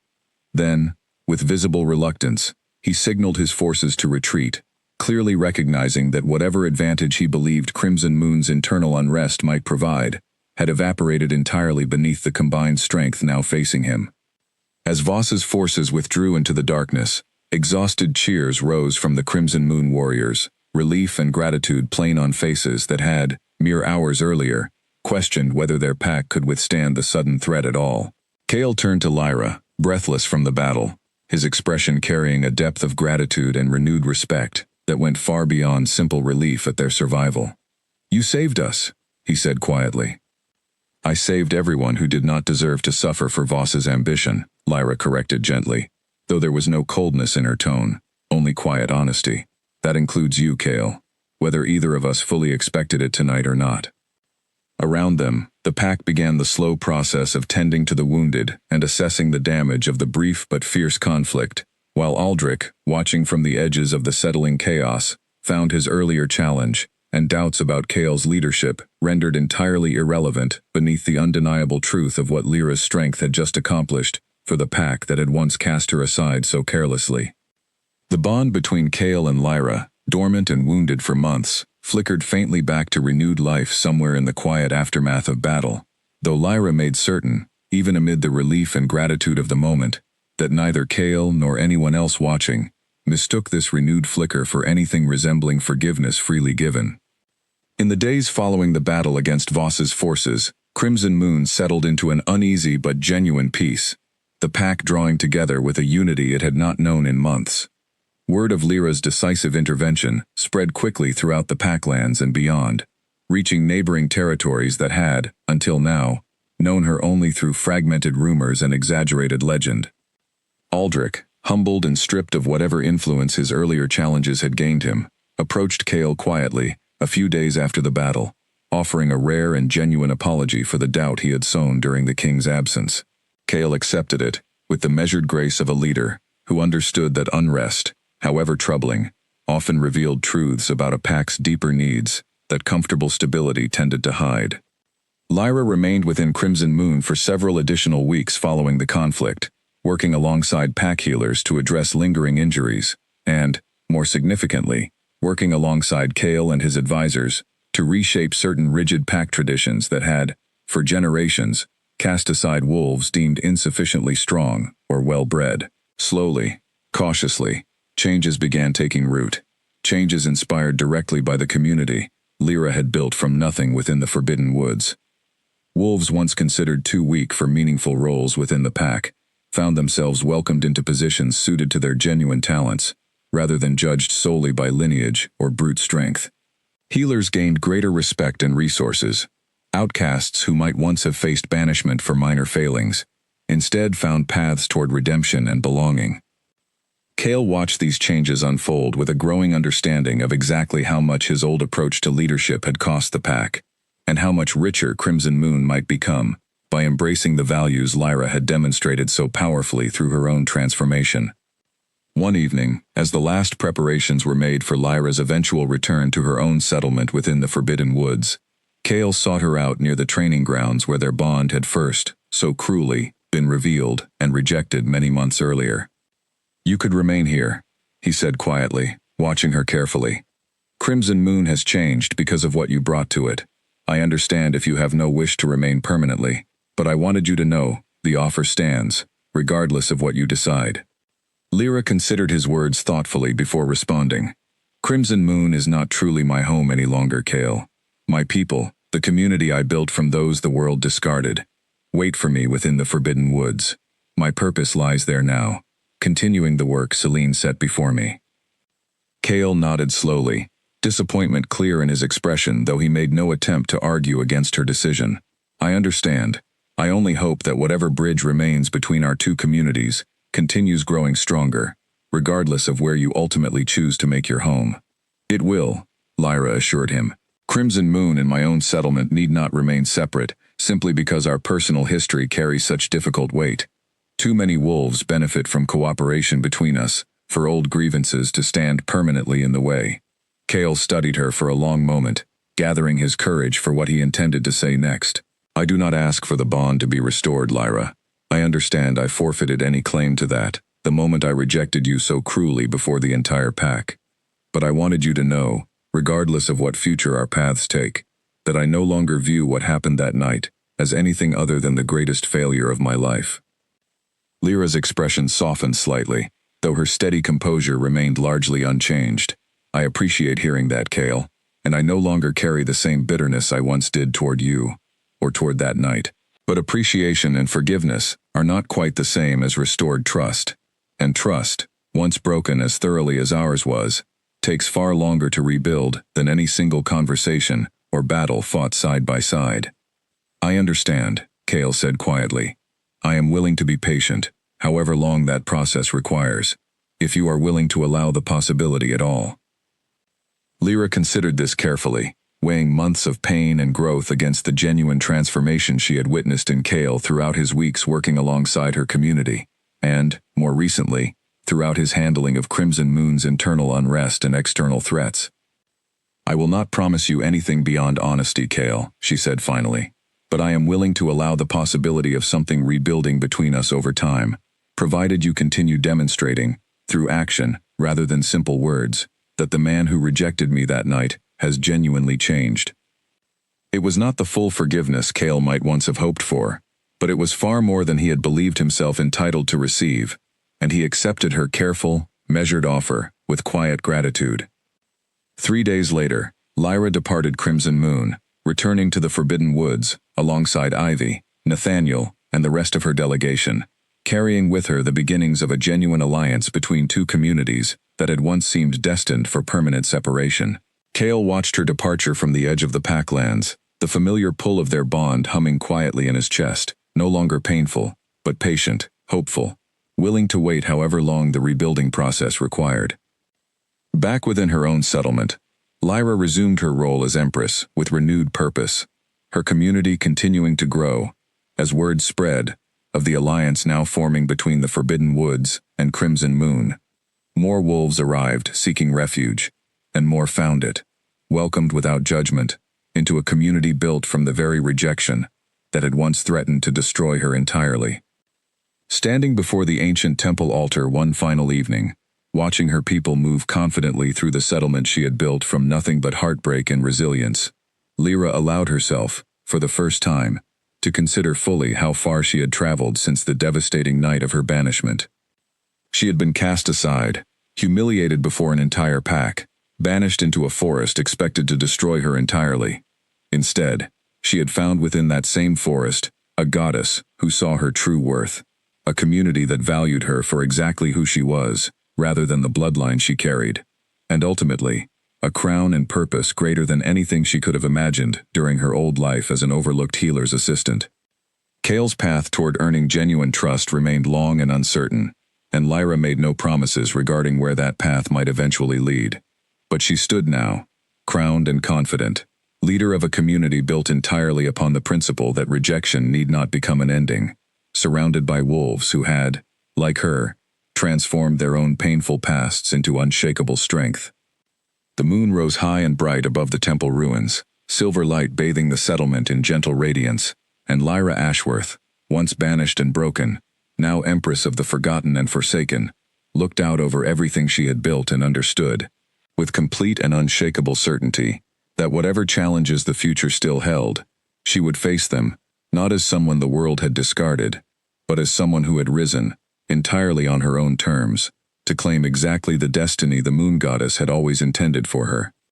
Speaker 1: Then, with visible reluctance, he signaled his forces to retreat, clearly recognizing that whatever advantage he believed Crimson Moon's internal unrest might provide had evaporated entirely beneath the combined strength now facing him. As Voss's forces withdrew into the darkness, exhausted cheers rose from the Crimson Moon warriors, relief and gratitude plain on faces that had, mere hours earlier, questioned whether their pack could withstand the sudden threat at all. Cale turned to Lyra, breathless from the battle, his expression carrying a depth of gratitude and renewed respect that went far beyond simple relief at their survival. You saved us, he said quietly. I saved everyone who did not deserve to suffer for Voss's ambition, Lyra corrected gently, though there was no coldness in her tone, only quiet honesty. That includes you, Cale, whether either of us fully expected it tonight or not. Around them, the pack began the slow process of tending to the wounded and assessing the damage of the brief but fierce conflict, while Aldrich, watching from the edges of the settling chaos, found his earlier challenge and doubts about Cale's leadership rendered entirely irrelevant beneath the undeniable truth of what Lyra's strength had just accomplished for the pack that had once cast her aside so carelessly. The bond between Cale and Lyra, dormant and wounded for months, flickered faintly back to renewed life somewhere in the quiet aftermath of battle, though Lyra made certain, even amid the relief and gratitude of the moment, that neither Kale nor anyone else watching mistook this renewed flicker for anything resembling forgiveness freely given. In the days following the battle against Voss's forces, Crimson Moon settled into an uneasy but genuine peace, the pack drawing together with a unity it had not known in months. Word of Lyra's decisive intervention spread quickly throughout the packlands and beyond, reaching neighboring territories that had, until now, known her only through fragmented rumors and exaggerated legend. Aldrich, humbled and stripped of whatever influence his earlier challenges had gained him, approached Kale quietly, a few days after the battle, offering a rare and genuine apology for the doubt he had sown during the king's absence. Kale accepted it, with the measured grace of a leader who understood that unrest, however troubling, often revealed truths about a pack's deeper needs that comfortable stability tended to hide. Lyra remained within Crimson Moon for several additional weeks following the conflict, working alongside pack healers to address lingering injuries, and, more significantly, working alongside Kale and his advisors to reshape certain rigid pack traditions that had, for generations, cast aside wolves deemed insufficiently strong or well-bred. Slowly, cautiously, changes began taking root, changes inspired directly by the community Lyra had built from nothing within the Forbidden Woods. Wolves once considered too weak for meaningful roles within the pack found themselves welcomed into positions suited to their genuine talents, rather than judged solely by lineage or brute strength. Healers gained greater respect and resources. Outcasts who might once have faced banishment for minor failings instead found paths toward redemption and belonging. Kale watched these changes unfold with a growing understanding of exactly how much his old approach to leadership had cost the pack, and how much richer Crimson Moon might become by embracing the values Lyra had demonstrated so powerfully through her own transformation. One evening, as the last preparations were made for Lyra's eventual return to her own settlement within the Forbidden Woods, Kale sought her out near the training grounds where their bond had first, so cruelly, been revealed and rejected many months earlier. "You could remain here," he said quietly, watching her carefully. "Crimson Moon has changed because of what you brought to it. I understand if you have no wish to remain permanently, but I wanted you to know, the offer stands, regardless of what you decide." Lyra considered his words thoughtfully before responding. "Crimson Moon is not truly my home any longer, Kale. My people, the community I built from those the world discarded, wait for me within the Forbidden Woods. My purpose lies there now, continuing the work Celine set before me." Kale nodded slowly, disappointment clear in his expression, though he made no attempt to argue against her decision. "I understand. I only hope that whatever bridge remains between our two communities continues growing stronger, regardless of where you ultimately choose to make your home." "It will," Lyra assured him. "Crimson Moon and my own settlement need not remain separate, simply because our personal history carries such difficult weight. Too many wolves benefit from cooperation between us, for old grievances to stand permanently in the way." Kale studied her for a long moment, gathering his courage for what he intended to say next. "I do not ask for the bond to be restored, Lyra. I understand I forfeited any claim to that the moment I rejected you so cruelly before the entire pack. But I wanted you to know, regardless of what future our paths take, that I no longer view what happened that night as anything other than the greatest failure of my life." Lyra's expression softened slightly, though her steady composure remained largely unchanged. "I appreciate hearing that, Kale, and I no longer carry the same bitterness I once did toward you, or toward that night. But appreciation and forgiveness are not quite the same as restored trust, and trust, once broken as thoroughly as ours was, takes far longer to rebuild than any single conversation or battle fought side by side." "I understand," Kale said quietly. "I am willing to be patient, however long that process requires, if you are willing to allow the possibility at all." Lyra considered this carefully, weighing months of pain and growth against the genuine transformation she had witnessed in Kale throughout his weeks working alongside her community, and, more recently, throughout his handling of Crimson Moon's internal unrest and external threats. "I will not promise you anything beyond honesty, Kale," she said finally, "but I am willing to allow the possibility of something rebuilding between us over time, provided you continue demonstrating, through action rather than simple words, that the man who rejected me that night has genuinely changed. It was not the full forgiveness Kale might once have hoped for, but it was far more than he had believed himself entitled to receive, and he accepted her careful, measured offer with quiet gratitude. 3 days later, Lyra departed Crimson Moon, returning to the Forbidden Woods, alongside Ivy, Nathaniel, and the rest of her delegation, carrying with her the beginnings of a genuine alliance between two communities that had once seemed destined for permanent separation. Kale watched her departure from the edge of the Packlands, the familiar pull of their bond humming quietly in his chest, no longer painful, but patient, hopeful, willing to wait however long the rebuilding process required. Back within her own settlement, Lyra resumed her role as Empress with renewed purpose, her community continuing to grow, as word spread of the alliance now forming between the Forbidden Woods and Crimson Moon. More wolves arrived seeking refuge, and more found it, welcomed without judgment, into a community built from the very rejection that had once threatened to destroy her entirely. Standing before the ancient temple altar one final evening, watching her people move confidently through the settlement she had built from nothing but heartbreak and resilience, Lyra allowed herself, for the first time, to consider fully how far she had traveled since the devastating night of her banishment. She had been cast aside, humiliated before an entire pack, banished into a forest expected to destroy her entirely. Instead, she had found within that same forest a goddess who saw her true worth, a community that valued her for exactly who she was, rather than the bloodline she carried, and ultimately, a crown and purpose greater than anything she could have imagined during her old life as an overlooked healer's assistant. Kale's path toward earning genuine trust remained long and uncertain, and Lyra made no promises regarding where that path might eventually lead. But she stood now, crowned and confident, leader of a community built entirely upon the principle that rejection need not become an ending, surrounded by wolves who had, like her, transformed their own painful pasts into unshakable strength. The moon rose high and bright above the temple ruins, silver light bathing the settlement in gentle radiance, and Lyra Ashworth, once banished and broken, now Empress of the forgotten and forsaken, looked out over everything she had built and understood, with complete and unshakable certainty, that whatever challenges the future still held, she would face them, not as someone the world had discarded, but as someone who had risen, entirely on her own terms, to claim exactly the destiny the moon goddess had always intended for her.